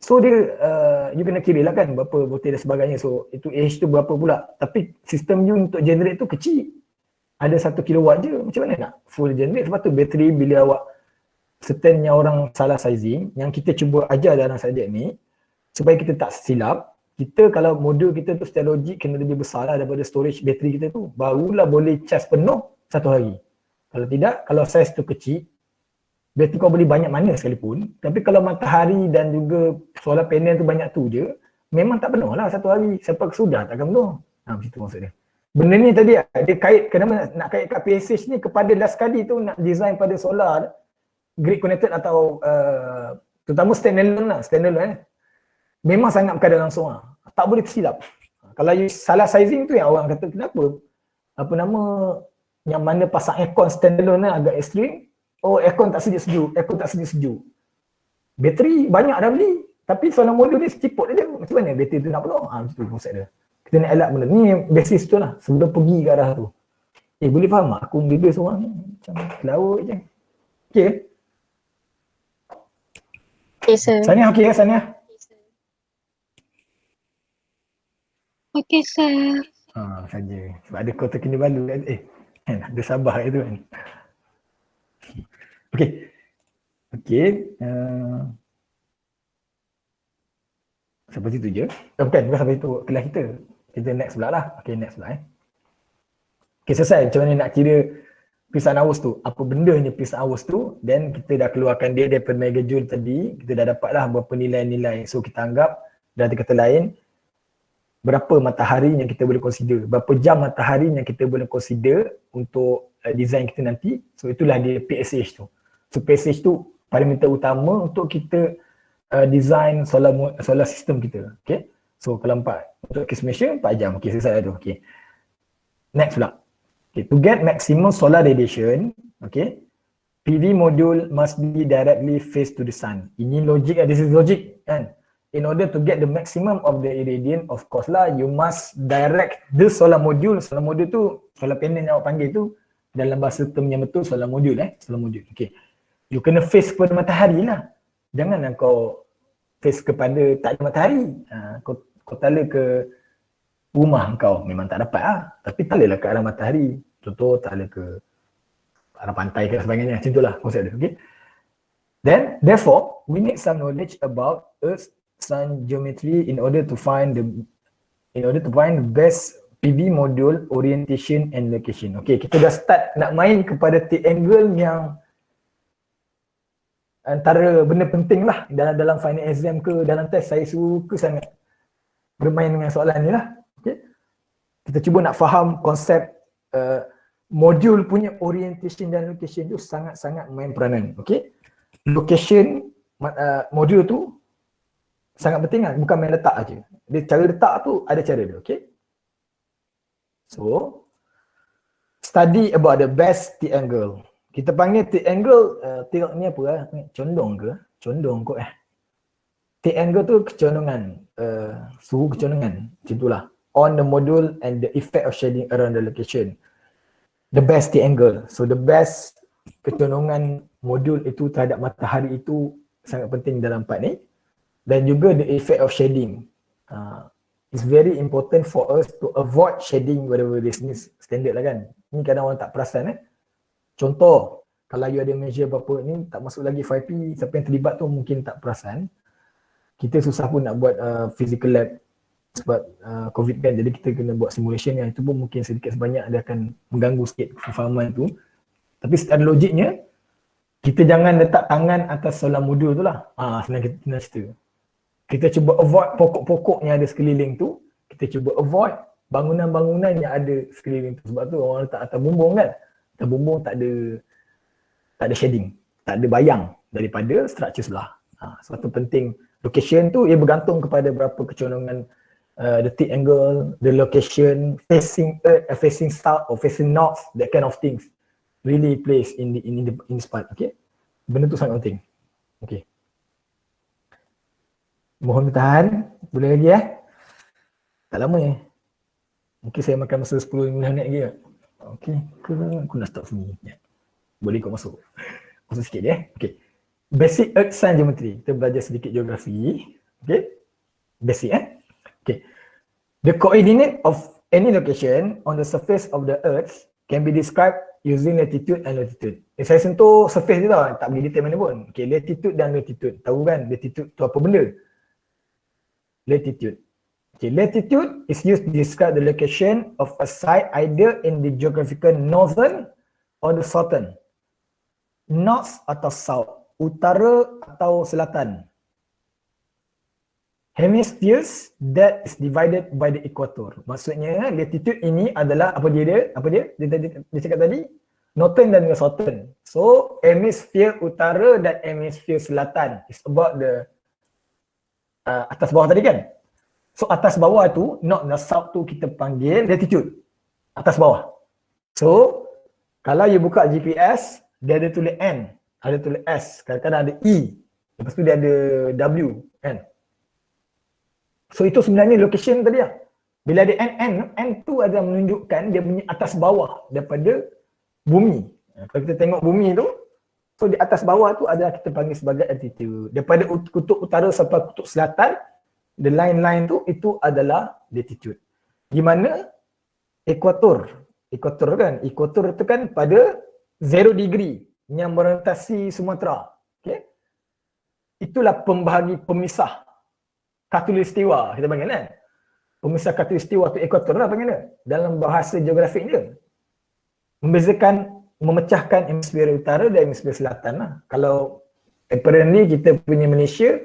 So dia you kena kira lah kan berapa voltage dan sebagainya. So itu AH tu berapa pula. Tapi sistem you untuk generate tu kecil. Ada 1 kilowatt je. Macam mana nak full generate? Sebab tu bateri bila awak certainnya orang salah sizing, yang kita cuba ajar dalam subjek ni supaya kita tak silap. Kita kalau modul kita tu secara logik kena lebih besar lah daripada storage bateri kita tu. Barulah boleh charge penuh 1 hari. Kalau tidak, kalau saiz tu kecil, bateri kau boleh banyak mana sekalipun. Tapi kalau matahari dan juga solar panel tu banyak tu je, memang tak penuh lah 1 hari. Sampai sudah takkan penuh. Macam tu maksud dia. Benda ni tadi dia kait, kenapa nak kait kat PSH ni kepada last kali tu nak design pada solar, grid connected atau terutama standalone memang sangat berkadar langsung lah. Tak boleh tersilap. Kalau you salah sizing tu yang orang kata kenapa yang mana pasang aircon standalone agak ekstrim. Oh, aircon tak sejuk. Bateri banyak dah beli. Tapi solar modul ni seciput je. Macam mana bateri tu nak penuh? Macam tu konsep dia. Kita nak elak benda. Ni basis tu lah. Sebelum pergi ke arah tu. Boleh faham tak? Aku bebel seorang ni. Macam laut je. Okay. Okay, sir. Sania okay kan Sania? Okay, sir. Saja. Sebab ada Kota Kinabalu kan. Ada Sabah itu kan. Okay. Sampai situ je. Bukan sampai itu kelas kita. Kita next pula lah. Okay, next pula Okay, selesai. Macam mana nak kira perisian hours tu. Apa bendanya perisian hours tu. Then kita dah keluarkan dia daripada megajoule tadi. Kita dah dapat lah berapa nilai-nilai. So kita anggap, dan kata lain, berapa matahari yang kita boleh consider. Berapa jam matahari yang kita boleh consider untuk design kita nanti. So itulah dia PSH tu. So PSH tu parameter utama untuk kita design solar system kita. Okay. So kalau untuk kes Malaysia 4 jam. Okay, selesai tu. Okay. Next pula. Okay, to get maximum solar radiation, okay, PV module must be directly face to the sun. Ini logik, this is logic kan. In order to get the maximum of the irradiance, of course lah, you must direct the solar module. Solar module tu, solar panel yang awak panggil tu, dalam bahasa term yang betul solar module solar module. Okay. You kena face kepada matahari lah. Janganlah kau face kepada tak ada matahari. Kau tala ke rumah kau memang tak dapat lah. Tapi talalah ke arah matahari. Contoh tala ke arah pantai ke sebagainya. Macam itulah konsep dia. Okay. Then, therefore, we need some knowledge about Earth sun geometry in order to find the best PV module orientation and location. Okay, kita dah start nak main kepada triangle yang antara benda penting lah dalam final exam ke dalam test. Saya suka sangat bermain dengan soalan ni lah. Okay. Kita cuba nak faham konsep modul punya orientation dan location tu sangat-sangat main peranan. Okay. Location modul tu sangat penting lah, bukan main letak aja. Dia cara letak tu ada cara dia, okay? So, study about the best triangle. Kita panggil triangle, tengok ni apa lah, condong ke? Condong kot Triangle tu kecondongan, suhu kecondongan, macam itulah. On the module and the effect of shading around the location. The best triangle. So, the best kecondongan modul itu terhadap matahari itu sangat penting dalam part ni. Dan juga the effect of shading. It's very important for us to avoid shading whatever this is standard lah kan. Ni kadang orang tak perasan Contoh, kalau you ada measure apa-apa ni tak masuk lagi 5P, siapa yang terlibat tu mungkin tak perasan. Kita susah pun nak buat physical lab sebab COVID kan, jadi kita kena buat simulation yang itu pun mungkin sedikit sebanyak dia akan mengganggu sikit kefahaman tu. Tapi secara logiknya, kita jangan letak tangan atas solar modul tu lah. Senang cerita. Kita cuba avoid pokok-pokok yang ada sekeliling tu. Kita cuba avoid bangunan-bangunan yang ada sekeliling tu. Sebab tu orang letak atas bumbung kan. Atas bumbung tak ada shading. Tak ada bayang daripada struktur sebelah. Sebab tu penting. Location tu ia bergantung kepada berapa kecondongan the triangle, the location, facing earth, facing south or facing north, that kind of things really plays in this part. Okay. Benda tu sangat penting. Okay. Mohon bertahan. Boleh lagi Tak lama Mungkin saya makan masa 10-15 minit lagi Okay. Aku nak stop sini. Boleh kau masuk. Masuk sikit Okay. Basic Earth Sun Geometry. Kita belajar sedikit geografi. Okay. Basic Okay. The coordinate of any location on the surface of the Earth can be described using latitude and longitude. Saya sentuh surface je tau, tak pergi detail mana pun. Okay, latitude dan longitude. Tahu kan latitude tu apa benda? Latitude. Okay, latitude is used to describe the location of a site either in the geographical northern or the southern. North atau south, utara atau selatan. Hemispheres that is divided by the equator. Maksudnya latitude ini adalah apa dia? Dia cakap tadi northern dan juga southern. So hemisfer utara dan hemisfer selatan is about the atas bawah tadi kan. So atas bawah tu, north dan south tu kita panggil latitude. Atas bawah. So kalau you buka GPS, dia ada tulis N, ada tulis S, kadang-kadang ada E, lepas tu dia ada W kan. So itu sebenarnya location tadi lah. Bila ada N tu adalah menunjukkan dia punya atas bawah daripada bumi. Kalau kita tengok bumi tu, so di atas bawah tu adalah kita panggil sebagai altitude. Daripada kutub utara sampai kutub selatan, the line tu itu adalah latitude. Di mana ekuator kan, ekuator tu kan pada 0 degree yang merentasi Sumatera. Okay? Itulah pemisah khatulistiwa kita panggil kan. Pemisah khatulistiwa tu ekuator lah panggil dia. Dalam bahasa geografik dia. Memecahkan hemisfer utara dan hemisfer selatan lah. Kalau apparently kita punya Malaysia,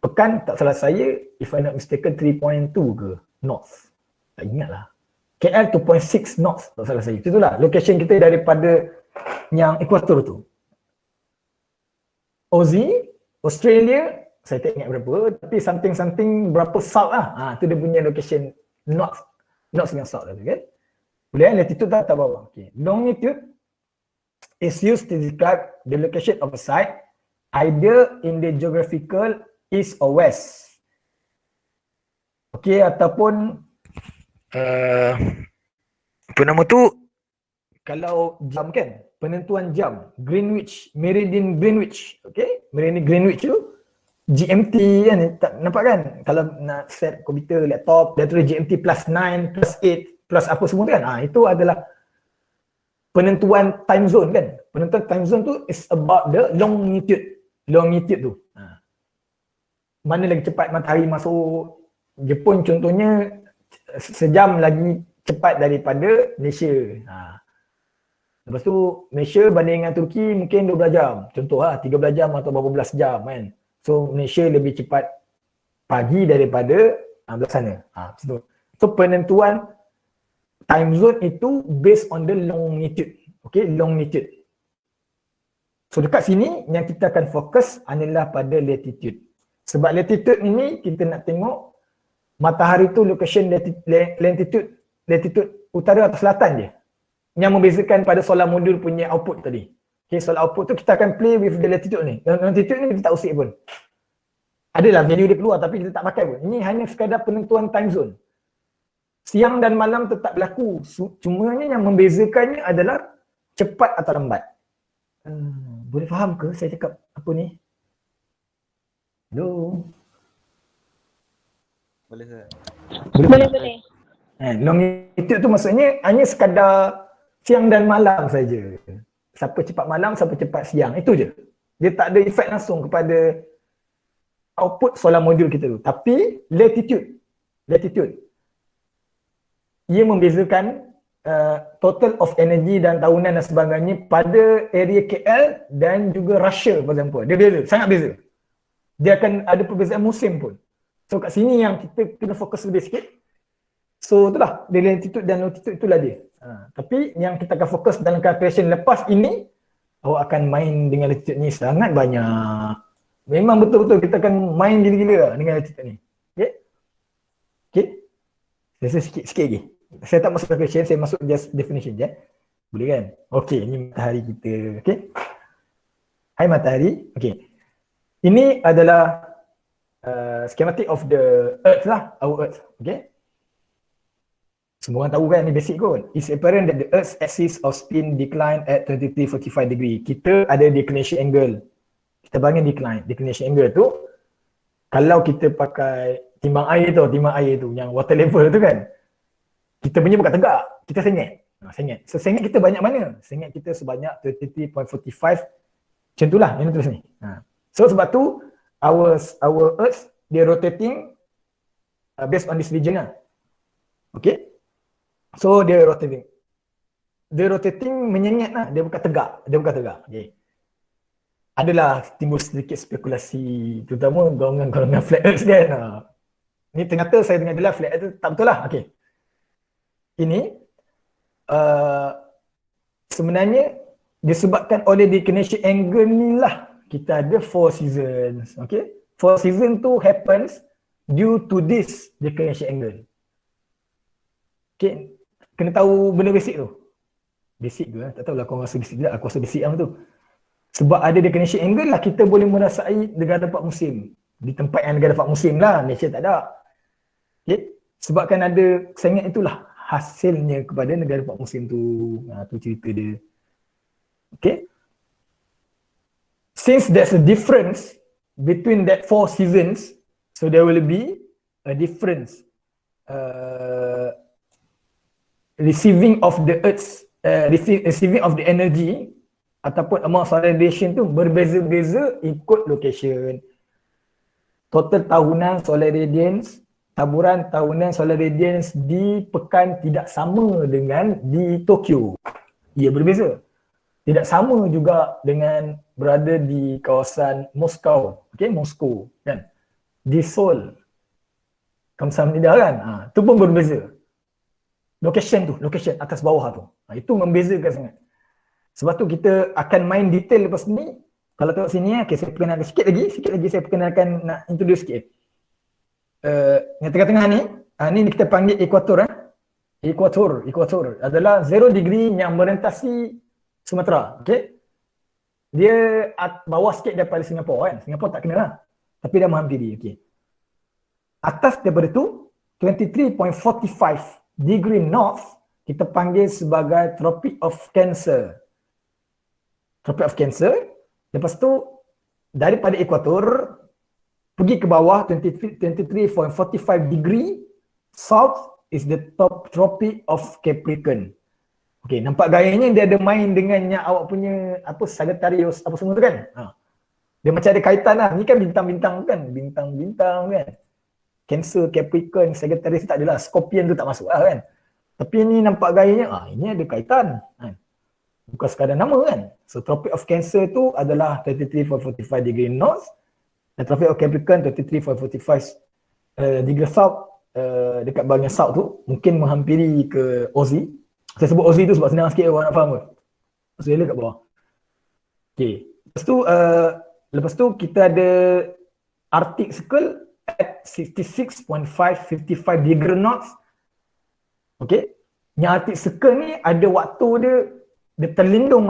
pekan tak salah saya, if I'm not mistaken 3.2 ke north. Tak ingat lah. KL 2.6 north tak salah saya. Itulah location kita daripada yang ekuator tu. Aussie, Australia, saya tak ingat berapa, tapi something berapa south lah. Tu dia punya location north dengan south tu kan. Boleh kan, latitude tak atas bawah. Okay. Longitude is used to describe the location of a site either in the geographical east or west. Okay, ataupun apa nama tu, kalau jam kan, penentuan jam, Greenwich, Meridian Greenwich, okay, Meridian Greenwich tu GMT kan, tak nampak kan, kalau nak set komputer, laptop, dia tulis GMT plus 9, plus 8, plus apa semua kan, itu adalah penentuan time zone kan. Penentuan time zone tu is about the longitude tu. Mana lagi cepat matahari masuk Jepun contohnya, sejam lagi cepat daripada Malaysia. Lepas tu Malaysia banding dengan Turki mungkin 12 jam. Contoh 13 jam atau berapa belas jam kan. So Malaysia lebih cepat pagi daripada belah sana. So penentuan time zone itu based on the longitude. Okay, longitude. So dekat sini yang kita akan fokus adalah pada latitude. Sebab latitude ini kita nak tengok matahari tu location latitude utara atau selatan je. Yang membezakan pada solar modul punya output tadi. Okay, solar output tu kita akan play with the latitude ni. Latitude ni kita tak usik pun. Adalah value dia keluar tapi kita tak pakai pun. Ini hanya sekadar penentuan time zone. Siang dan malam tetap berlaku. Cuma yang membezakannya adalah cepat atau lambat. Boleh faham ke saya cakap apa ni? Hello? Boleh Sir. Boleh. Longitude tu maksudnya hanya sekadar siang dan malam saja. Siapa cepat malam, siapa cepat siang. Itu je. Dia tak ada efek langsung kepada output solar module kita tu. Tapi latitude. Ia membezakan total of energy dan tahunan dan sebagainya pada area KL dan juga Russia for example. Dia beza, sangat beza. Dia akan ada perbezaan musim pun. So kat sini yang kita kena fokus lebih sikit. So itulah, dia latitude dan longitude itulah dia. Tapi yang kita akan fokus dalam calculation lepas ini, awak akan main dengan latitude ni sangat banyak. Memang betul-betul kita akan main gila-gila dengan latitude ni. Okay? Saya rasa sikit lagi. Saya tak masuk calculation, saya masuk just definition je. Boleh kan? Okay, ini matahari kita. Okay? Hai matahari. Okay. Ini adalah schematic of the earth lah, our earth. Okay? Semua orang tahu kan, ni basic kot. It's apparent that the earth's axis of spin decline at 2345 degree. Kita ada declination angle. Kita bagi declination angle tu, kalau kita pakai timbang air tu, yang water level tu kan, kita punya bukan tegak, kita sengit. So sengit kita banyak mana? Sengit kita sebanyak 33.45. Macam itulah yang tulis ni. So sebab tu our earth dia rotating based on this region lah. Okay? So dia rotating. Dia rotating menyengit lah, dia bukan tegak. Okay. Adalah timbul sedikit spekulasi, terutama golongan flat earth kan. Ni ternyata saya dengar jelas flat earth tak betul lah. Okay. Ini sebenarnya disebabkan oleh declination angle ni lah kita ada 4 seasons. Okay. 4 season tu happens due to this declination angle. Okay. Kena tahu benda basic tu. Basic tu tak tahulah kau rasa basic tak, aku rasa basic yang tu. Sebab ada declination angle lah kita boleh merasai negara 4 musim. Di tempat yang negara 4 musim lah, Malaysia tak ada. Okay. Sebabkan ada sengit itulah hasilnya kepada negara 4 musim tu. Tu cerita dia. Okay. Since there's a difference between that 4 seasons, so there will be a difference receiving of the earth's receiving of the energy ataupun amount solar radiation tu berbeza-beza ikut location. Total tahunan solar radiance, taburan tahunan solar radiance di pekan tidak sama dengan di Tokyo. Ia berbeza. Tidak sama juga dengan berada di kawasan Moskow. Okay, Moskow kan. Di Seoul. Kamsahamnida kan. Tu pun berbeza. Location atas bawah tu. Itu membezakan sangat. Sebab tu kita akan main detail lepas ni Kalau tengok sini, okay, saya perkenalkan sikit lagi saya perkenalkan, nak introduce sikit. Yang tengah-tengah ni, ni kita panggil ekuator. Ekuator adalah 0 degree yang merentasi Sumatera. Okay? Dia bawah sikit daripada Singapura kan. Singapura tak kena lah. Tapi dah menghampiri. Okay. Atas daripada tu, 23.45 degree north, kita panggil sebagai Tropic of Cancer. Tropic of Cancer. Lepas tu, daripada ekuator, pergi ke bawah 23.45 degree south is the top Tropic of Capricorn. Okay, nampak gayanya dia ada main dengan yang awak punya apa Sagittarius apa semua tu kan. Dia macam ada kaitan lah. Ni kan bintang-bintang kan. Bintang-bintang kan. Cancer, Capricorn, Sagittarius tak adalah. Scorpion tu tak masuk lah kan. Tapi ni nampak gayanya, ini ada kaitan. Bukan sekadar nama kan. So Tropic of Cancer tu adalah 33.45 degree north. Dan Tropic of Capricorn 33.45 degree south. Dekat bahagian south tu mungkin menghampiri ke Aussie. Saya sebut Aussie tu sebab senang sikit orang nak faham ke. Australia kat bawah. Okay. Lepas tu kita ada Arctic Circle at 66.555 degree north. Okay. Yang Arctic Circle ni ada waktu dia terlindung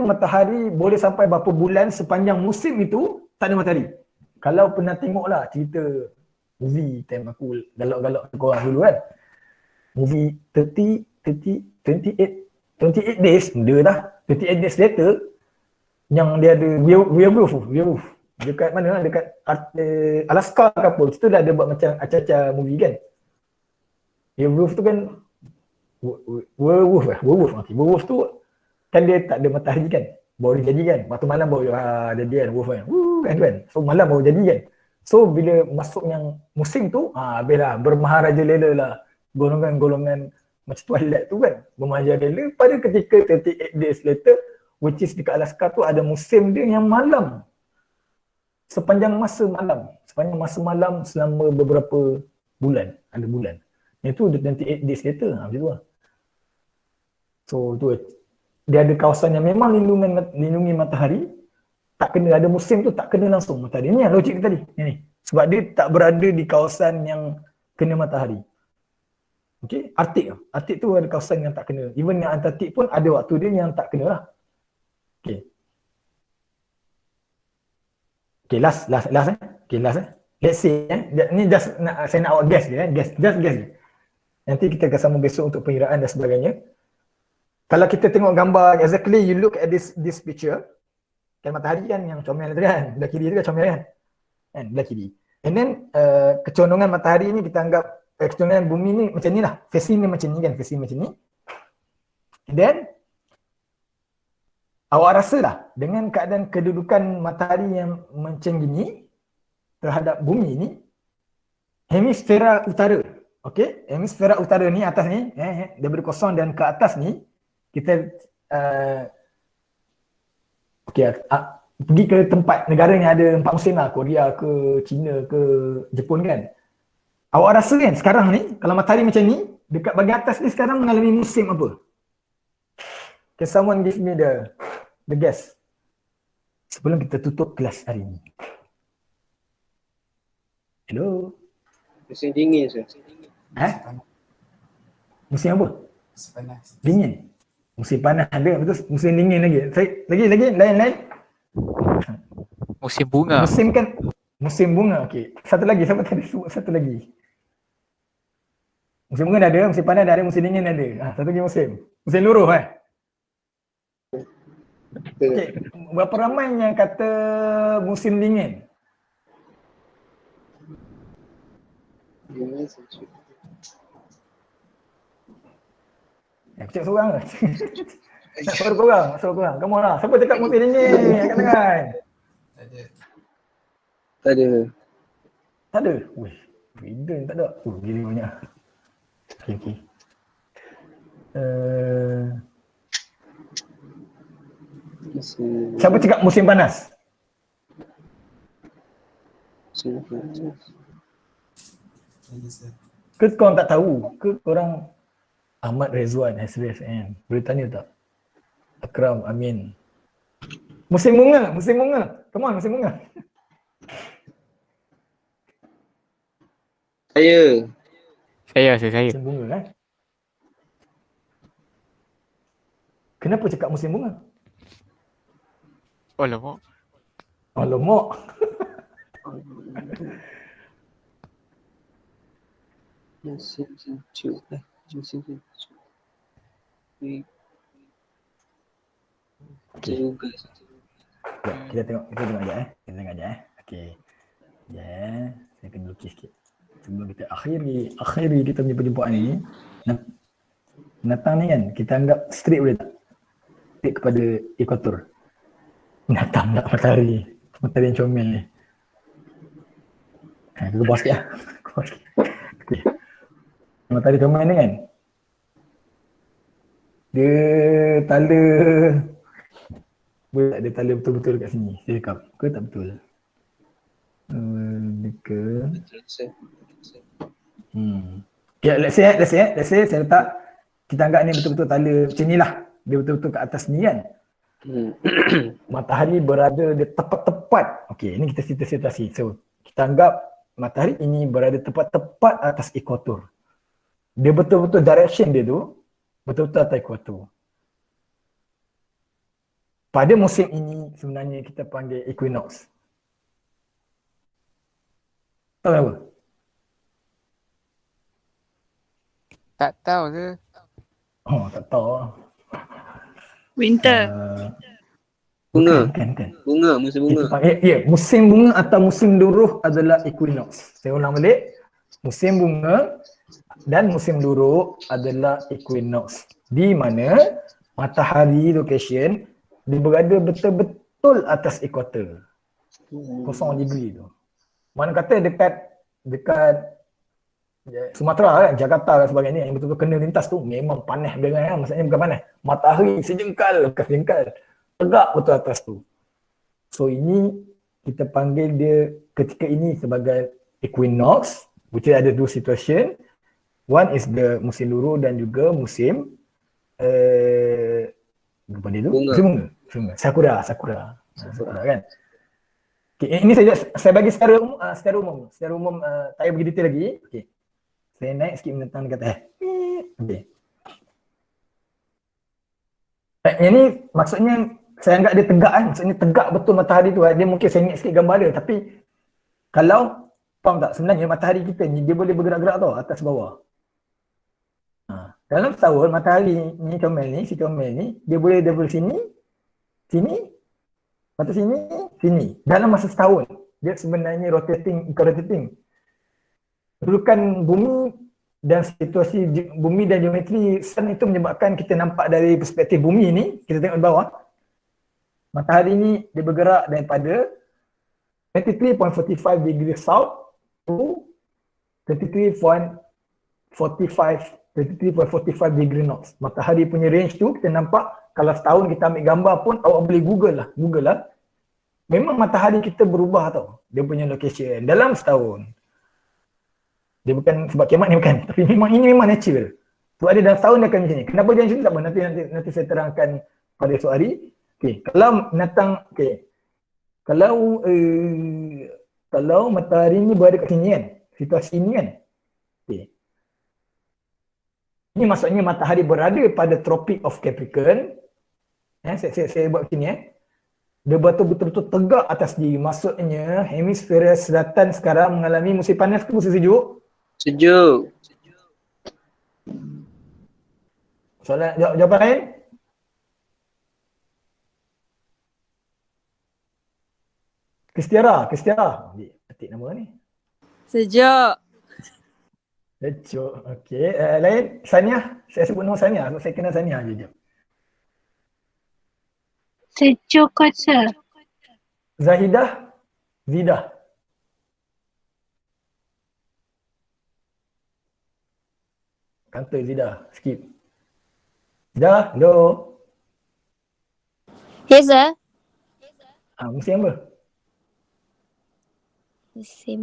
matahari boleh sampai berapa bulan sepanjang musim itu tak ada matahari. Kalau pernah tengok lah cerita movie time aku galak-galak korang dulu kan. Movie 28 days, dia dah 28 days later yang dia ada werewolf dekat mana lah, dekat Alaska ke apa, situ dah ada buat macam acah-acah movie kan. Werewolf tu kan werewolf tu kan dia tak ada matahari kan, baru dia jadi kan, waktu malam baru jadi kan, wolf kan, so malam baru jadi kan. So bila masuk yang musim tu, habislah bermaharaja lela lah golongan-golongan macam Twilight tu kan, bermaharaja lela pada ketika 38 days later, which is dekat Alaska tu ada musim dia yang malam. Sepanjang masa malam selama beberapa bulan, ada bulan. Itu 28 days later, macam tu lah. So tu dia ada kawasan yang memang lindungi matahari, tak kena, ada musim tu tak kena langsung matahari. Ini yang logik tadi. Ini. Sebab dia tak berada di kawasan yang kena matahari. Okey, Arctic tu ada kawasan yang tak kena. Even yang Antartik pun ada waktu dia yang tak kena lah. Okey. Okay, last. Let's say, ni just saya nak awak guess je, just guess. Nanti kita akan sambung besok untuk pengiraan dan sebagainya. Kalau kita tengok gambar, exactly you look at this picture, kan matahari kan yang comel tu kan, belah kiri tu kan comel kan, belah kiri. And then kecondongan matahari ni kita anggap, kecondongan bumi ni macam ni lah, facing ni macam ni kan, facing macam ni. And then awak rasa lah dengan keadaan kedudukan matahari yang macam gini terhadap bumi ni, hemisfera utara, okey, hemisfera utara ni atas ni, daripada kosong dan ke atas ni, kita pergi ke tempat negara yang ada 4 musim lah, Korea ke China ke Jepun kan. Awak rasa kan sekarang ni kalau matahari macam ni, dekat bahagian atas ni sekarang mengalami musim apa? Can someone give me the guess sebelum kita tutup kelas hari ni? Hello? Musim dingin sir. Musim apa? Musim panas. Dingin. Musim panas ada, betul, musim dingin lagi. Lagi lain. Musim bunga. Musim bunga, okey. Satu lagi, siapa tadi sebut satu lagi? Musim bunga dah ada, musim panas dah ada, musim dingin dah ada. Satu lagi musim. Musim luruh Okey, berapa ramai yang kata musim dingin? Cek seorang ke? Nak suara korang. Come on lah. Siapa cakap musim dingin? Angkat tangan. Tak ada. Tak ada? Wih, Biden tak ada. Gila banyak. Okay. Siapa cakap musim panas? Ke korang tak tahu? Ke korang Ahmad Rezwan SRFN boleh tanya tak? Akram Amin Musim bunga, musim bunga. Come on, musim bunga. Saya. Saya. Musim bunga kan? Kenapa cakap musim bunga? Alamak. Alamak. Musim sejuk. Musim sejuk. Okey. Juga. Kita tengok sekejap. Kita tengok sekejap. Okey. Saya kena lukis sikit. Sebelum kita akhiri kita punya perjumpaan ni, Natang ni kan, kita anggap straight boleh tak? Straight kepada ekuator. Natang tak matahari. Matahari yang comel ni. Aku bawah sikit lah. Okay. Matahari comel ni kan, dia tala, boleh tak dia tala betul-betul kat sini? Saya cakap, ke tak betul? Okay, let's say saya letak, kita anggap ni betul-betul tala macam ni lah. Dia betul-betul kat atas ni kan. Matahari berada di tepat-tepat. Okey, ini kita situasi. So, kita anggap matahari ini berada tepat-tepat atas ekuator. Dia betul-betul direction dia tu betul-betul atas ekuator. Pada musim ini sebenarnya kita panggil equinox. Tahu apa? Tak tahu ke? Oh, tak tahu. Winter. Bunga. Bukan. Bunga, musim bunga. Kita panggil, musim bunga atau musim luruh adalah equinox. Saya ulang balik. Musim bunga dan musim luruh adalah equinox. Di mana matahari location dia berada betul-betul atas ekuator. 0 degree tu. Mana kata dekat Sumatera kan, Jakarta dan sebagainya yang betul-betul kena lintas tu memang panas dengan kan? Maksudnya bukan panas. Matahari sejengkal, bukan sejengkal. Tegak betul atas tu. So ini kita panggil dia ketika ini sebagai equinox, which ada dua situation. One is the musim luruh dan juga musim apa dia tu? Bunga. Musim bunga. Sakura kan. Okay, ini saya bagi secara umum. Tak payah pergi detail lagi. Okay. Saya naik sikit menentang dia kata okay. Yang ni maksudnya saya anggap dia tegak kan. Maksudnya tegak betul matahari tu. Dia mungkin saya ingat sikit gambar dia. Tapi kalau faham tak, sebenarnya matahari kita ni dia boleh bergerak-gerak tau atas bawah. Dalam setahun matahari ni si comel ni dia boleh daripada sini, lepas tu sini. Dalam masa setahun dia sebenarnya rotating. Kedudukan bumi dan situasi bumi dan geometri sun itu menyebabkan kita nampak dari perspektif bumi ni, kita tengok di bawah. Matahari ni dia bergerak daripada 23.45 degree south to 33.45 degree north. Matahari punya range tu kita nampak, kalau setahun kita ambil gambar pun awak boleh Google lah. Memang matahari kita berubah tau. Dia punya location dalam setahun. Dia bukan sebab kiamat ni bukan, tapi ini memang natural. Sebab dia dalam setahun dia akan macam ni. Kenapa dia macam ni tak apa, nanti saya terangkan pada esok hari. Okey, kalau matahari ni berada kat sini kan, situasi ini kan. Okey. Ini maksudnya matahari berada pada Tropic of Capricorn. Saya buat begini Dia betul-betul tegak atas diri. Maksudnya hemisfera selatan sekarang mengalami musim panas ke musim sejuk? Sejuk. Soalan jawapan lain? Kristiara. Ketik nama ni. Sejuk. Sejuk. Okey. Lain? Sania. Saya sebut nama Sania. Saya kenal Sania je. Sejuk kot, sir. Zahidah. Zidah. Kata Zidah. Skip. Zidah. Hello. Yes, sir. Musim apa? Musim.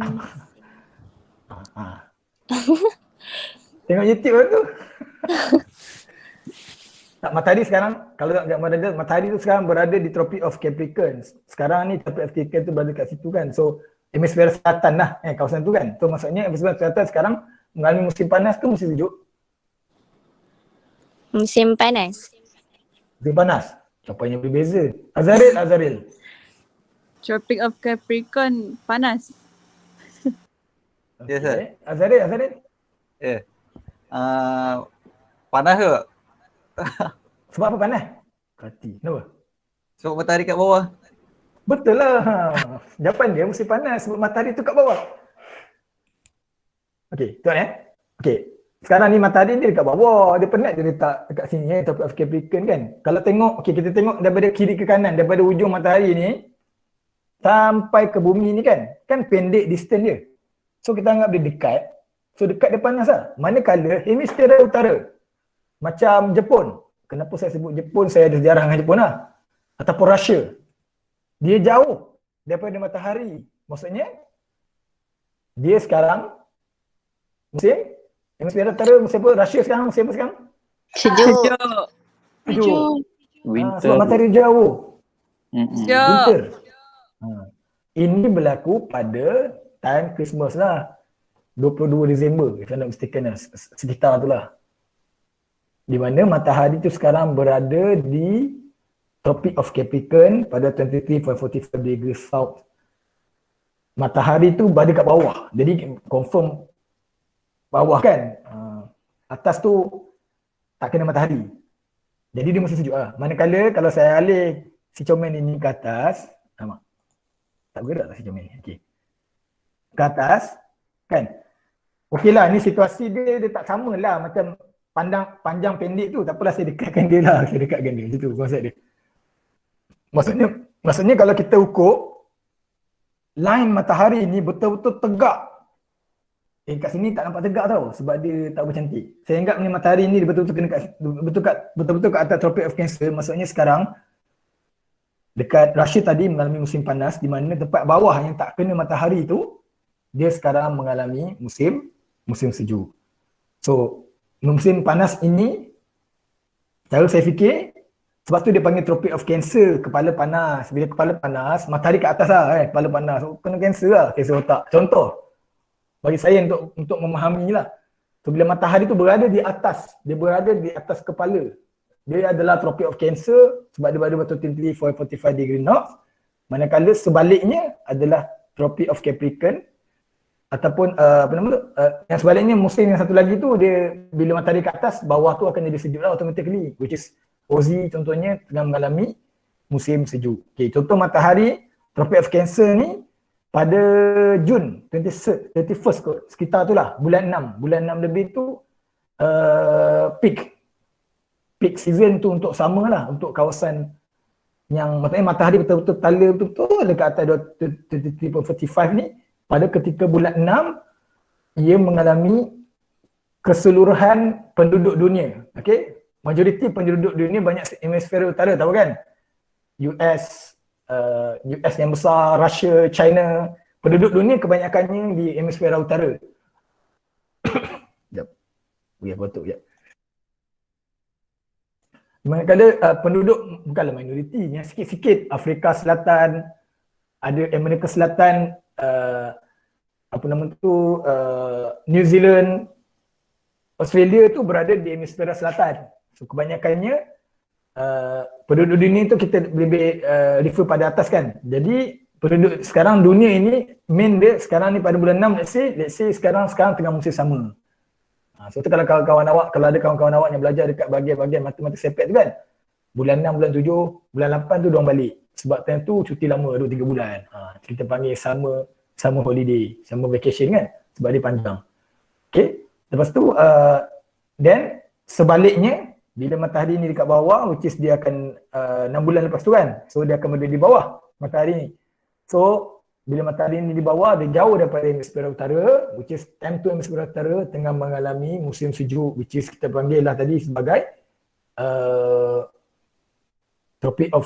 Tengok YouTube tu. Tak, matahari sekarang, kalau nak berada, matahari tu sekarang berada di Tropic of Capricorn. Sekarang ni Tropic of Capricorn tu berada kat situ kan. So hemisfera selatan lah kawasan tu kan. So maksudnya hemisfera selatan sekarang mengalami musim panas ke musim sejuk? Musim panas. Musim panas. Jawapannya berbeza. Azaril. Tropic of Capricorn panas. Ya, sir. Azaril. Panas ke? Sebab apa panas? Hati. Kenapa? Sebab matahari kat bawah. Betul lah. Jawapan dia musim panas sebab matahari tu kat bawah. Okey, tuan Okey. Sekarang ni matahari ni dekat bawah. Dia penat dia letak dekat sini Tropic of Capricorn kan. Kalau tengok, okey kita tengok daripada kiri ke kanan, daripada ujung matahari ni sampai ke bumi ni kan pendek distance dia. So kita anggap dia dekat. So dekat dia panas lah. Manakala hemisfera utara macam Jepun. Kenapa saya sebut Jepun? Saya ada sejarah dengan Jepun lah. Ataupun Russia. Dia jauh daripada matahari. Maksudnya dia sekarang musim hemisfera utara musim apa? Russia sekarang musim apa sekarang? Sejuk. Sejuk. Winter. Sebab matahari jauh. Sejuk. Winter. Ini berlaku pada time Christmas lah. 22 Disember, if I'm not mistaken lah. Sekitar tu lah. Di mana matahari tu sekarang berada di Tropic of Capricorn pada 23.45 degrees south. Matahari tu berada kat bawah. Jadi confirm bawah kan. Atas tu tak kena matahari. Jadi dia mesti sejuk lah. Manakala kalau saya alih si comel ini ke atas, tak bergerak lah si comel ni. Okay. Ke atas kan. Okey lah, ni situasi dia tak sama lah macam panjang pendek tu. Tak apalah, saya dekatkan dia lah. Saya dekatkan dia. Itu konsep dia. Maksudnya kalau kita ukur line matahari ni betul-betul tegak. Kat sini tak nampak tegak tau sebab dia tak bercantik. Saya anggap ni matahari ni betul-betul kena betul-betul kat atas Tropic of Cancer. Maksudnya sekarang dekat Russia tadi mengalami musim panas di mana tempat bawah yang tak kena matahari tu dia sekarang mengalami musim sejuk. So musim panas ini cara saya fikir sebab tu dia panggil Tropic of Cancer, kepala panas. Bila kepala panas, matahari kat atas lah kepala panas. So, kena cancer lah, cancer otak. Contoh bagi saya untuk memahami lah. So bila matahari tu berada di atas, dia berada di atas kepala. Dia adalah Tropic of Cancer sebab dia berada betul 45 degree north. Manakala sebaliknya adalah Tropic of Capricorn ataupun yang sebaliknya musim yang satu lagi tu dia bila matahari ke atas, bawah tu akan jadi sejuk lah automatically, which is Aussie contohnya tengah mengalami musim sejuk. Okay, contoh matahari Tropic of Cancer ni pada Jun 31st kot, sekitar tu lah, bulan 6 lebih tu peak season tu untuk summer lah, untuk kawasan yang maksudnya matahari betul-betul tala betul-betul dekat atas 23.45 ni. Pada ketika bulan 6 ia mengalami keseluruhan penduduk dunia. Okey, majoriti penduduk dunia banyak hemisfera utara, tahu kan? US yang besar, Russia, China, penduduk dunia kebanyakannya di hemisfera utara. Jap. Biar batuk jap. Manakala penduduk bukanlah minoriti, yang sikit-sikit Afrika Selatan, ada Amerika Selatan, New Zealand, Australia tu berada di hemisfera selatan. So kebanyakannya penduduk dunia tu kita lebih refer pada atas kan. Jadi penduduk sekarang dunia ini main dia sekarang ni pada bulan 6 let's say sekarang tengah musim summer. So tu kalau kawan-kawan awak, kalau ada kawan-kawan awak yang belajar dekat bahagian matematik sepet tu kan, bulan 6, bulan 7, bulan 8 tu diorang balik. Sebab time tu cuti lama 2-3 bulan. Kita panggil summer holiday, summer vacation kan, sebab dia panjang. Okay, lepas tu then sebaliknya bila matahari ni dekat bawah, which is dia akan 6 bulan lepas tu kan, so dia akan berada di bawah matahari ni. So bila matahari ni di bawah, dia jauh daripada hemisfera utara, which is time tu hemisfera utara tengah mengalami musim sejuk, which is kita panggil lah tadi sebagai Tropic of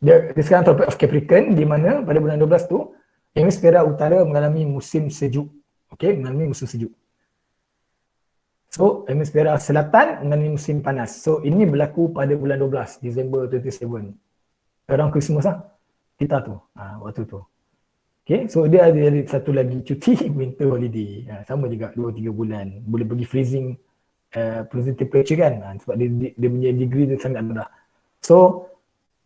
dia sekarang Tropic of Capricorn, di mana pada bulan 12 tu hemisfera utara mengalami musim sejuk. Okey, mengalami musim sejuk. So hemisfera selatan mengalami musim panas. So ini berlaku pada bulan 12, Disember 27. Around Christmas lah. Kita tu, waktu tu. Okay, so dia ada satu lagi cuti winter holiday. Sama juga 2-3 bulan. Boleh pergi freezing temperature kan. Sebab dia punya degree tu sangat rendah. So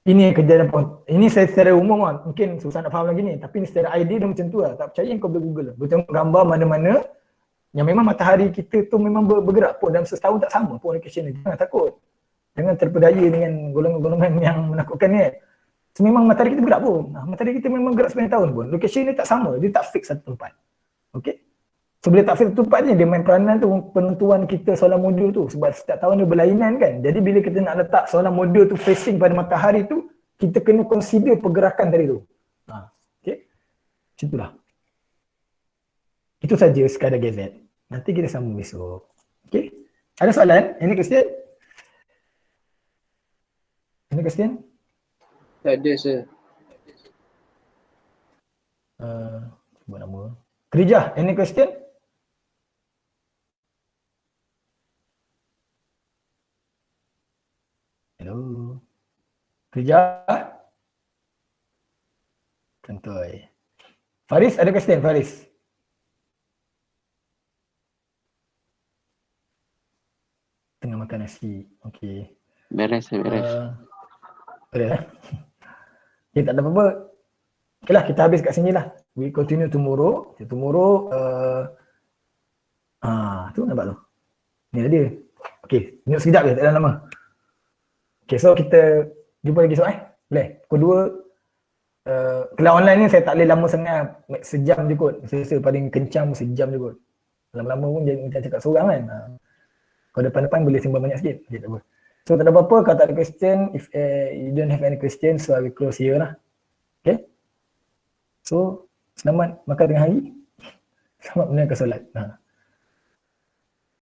ini kejadian, ini saya secara umum kan. Mungkin susah nak faham lagi ni. Tapi ni secara idea dia macam tu lah. Tak percaya kau boleh google. Boleh tengok gambar mana-mana yang memang matahari kita tu memang bergerak pun dalam setahun tak sama pun location ni. Jangan takut. Jangan terpedaya dengan golongan-golongan yang menakutkan ni. So, memang matahari kita bergerak pun. Matahari kita memang gerak sepanjang tahun pun. Location ni tak sama. Dia tak fix satu tempat. Okay. So bila tak fix satu tempat ni, dia main peranan tu penentuan kita solar modul tu. Sebab setiap tahun dia berlainan kan. Jadi bila kita nak letak solar modul tu facing pada matahari tu, kita kena consider pergerakan tadi tu. Okay. Macam itulah. Itu saja sekadar gazet. Nanti kita sambung besok. Okay. Ada soalan? Any question? Any question? Tak ada, sir. Sebut nama. Krijah, any question? Hello. Krijah? Kentoi. Faris, ada question Faris? Tengah makan nasi. Okey. Beres. Boleh. Okay, tak ada apa-apa. Okay lah, kita habis kat sini lah. We continue tomorrow. Tomorrow, tu nampak tu. Ni lah dia. Okay, tengok sekejap je, tak ada lama. Okay, so kita jumpa lagi esok Boleh? Pukul 2. Kelas online ni saya tak boleh lama sangat. Sejam je kot. Saya rasa paling kencang sejam je kot. Lama-lama pun jadi macam cakap seorang kan. Kalau depan-depan boleh sembang banyak sikit. Okay, tak apa. So tak ada apa-apa, kalau tak ada question, if you don't have any question, so I will close here lah. Okay? So, selamat makan tengah hari. Selamat menunaikan solat.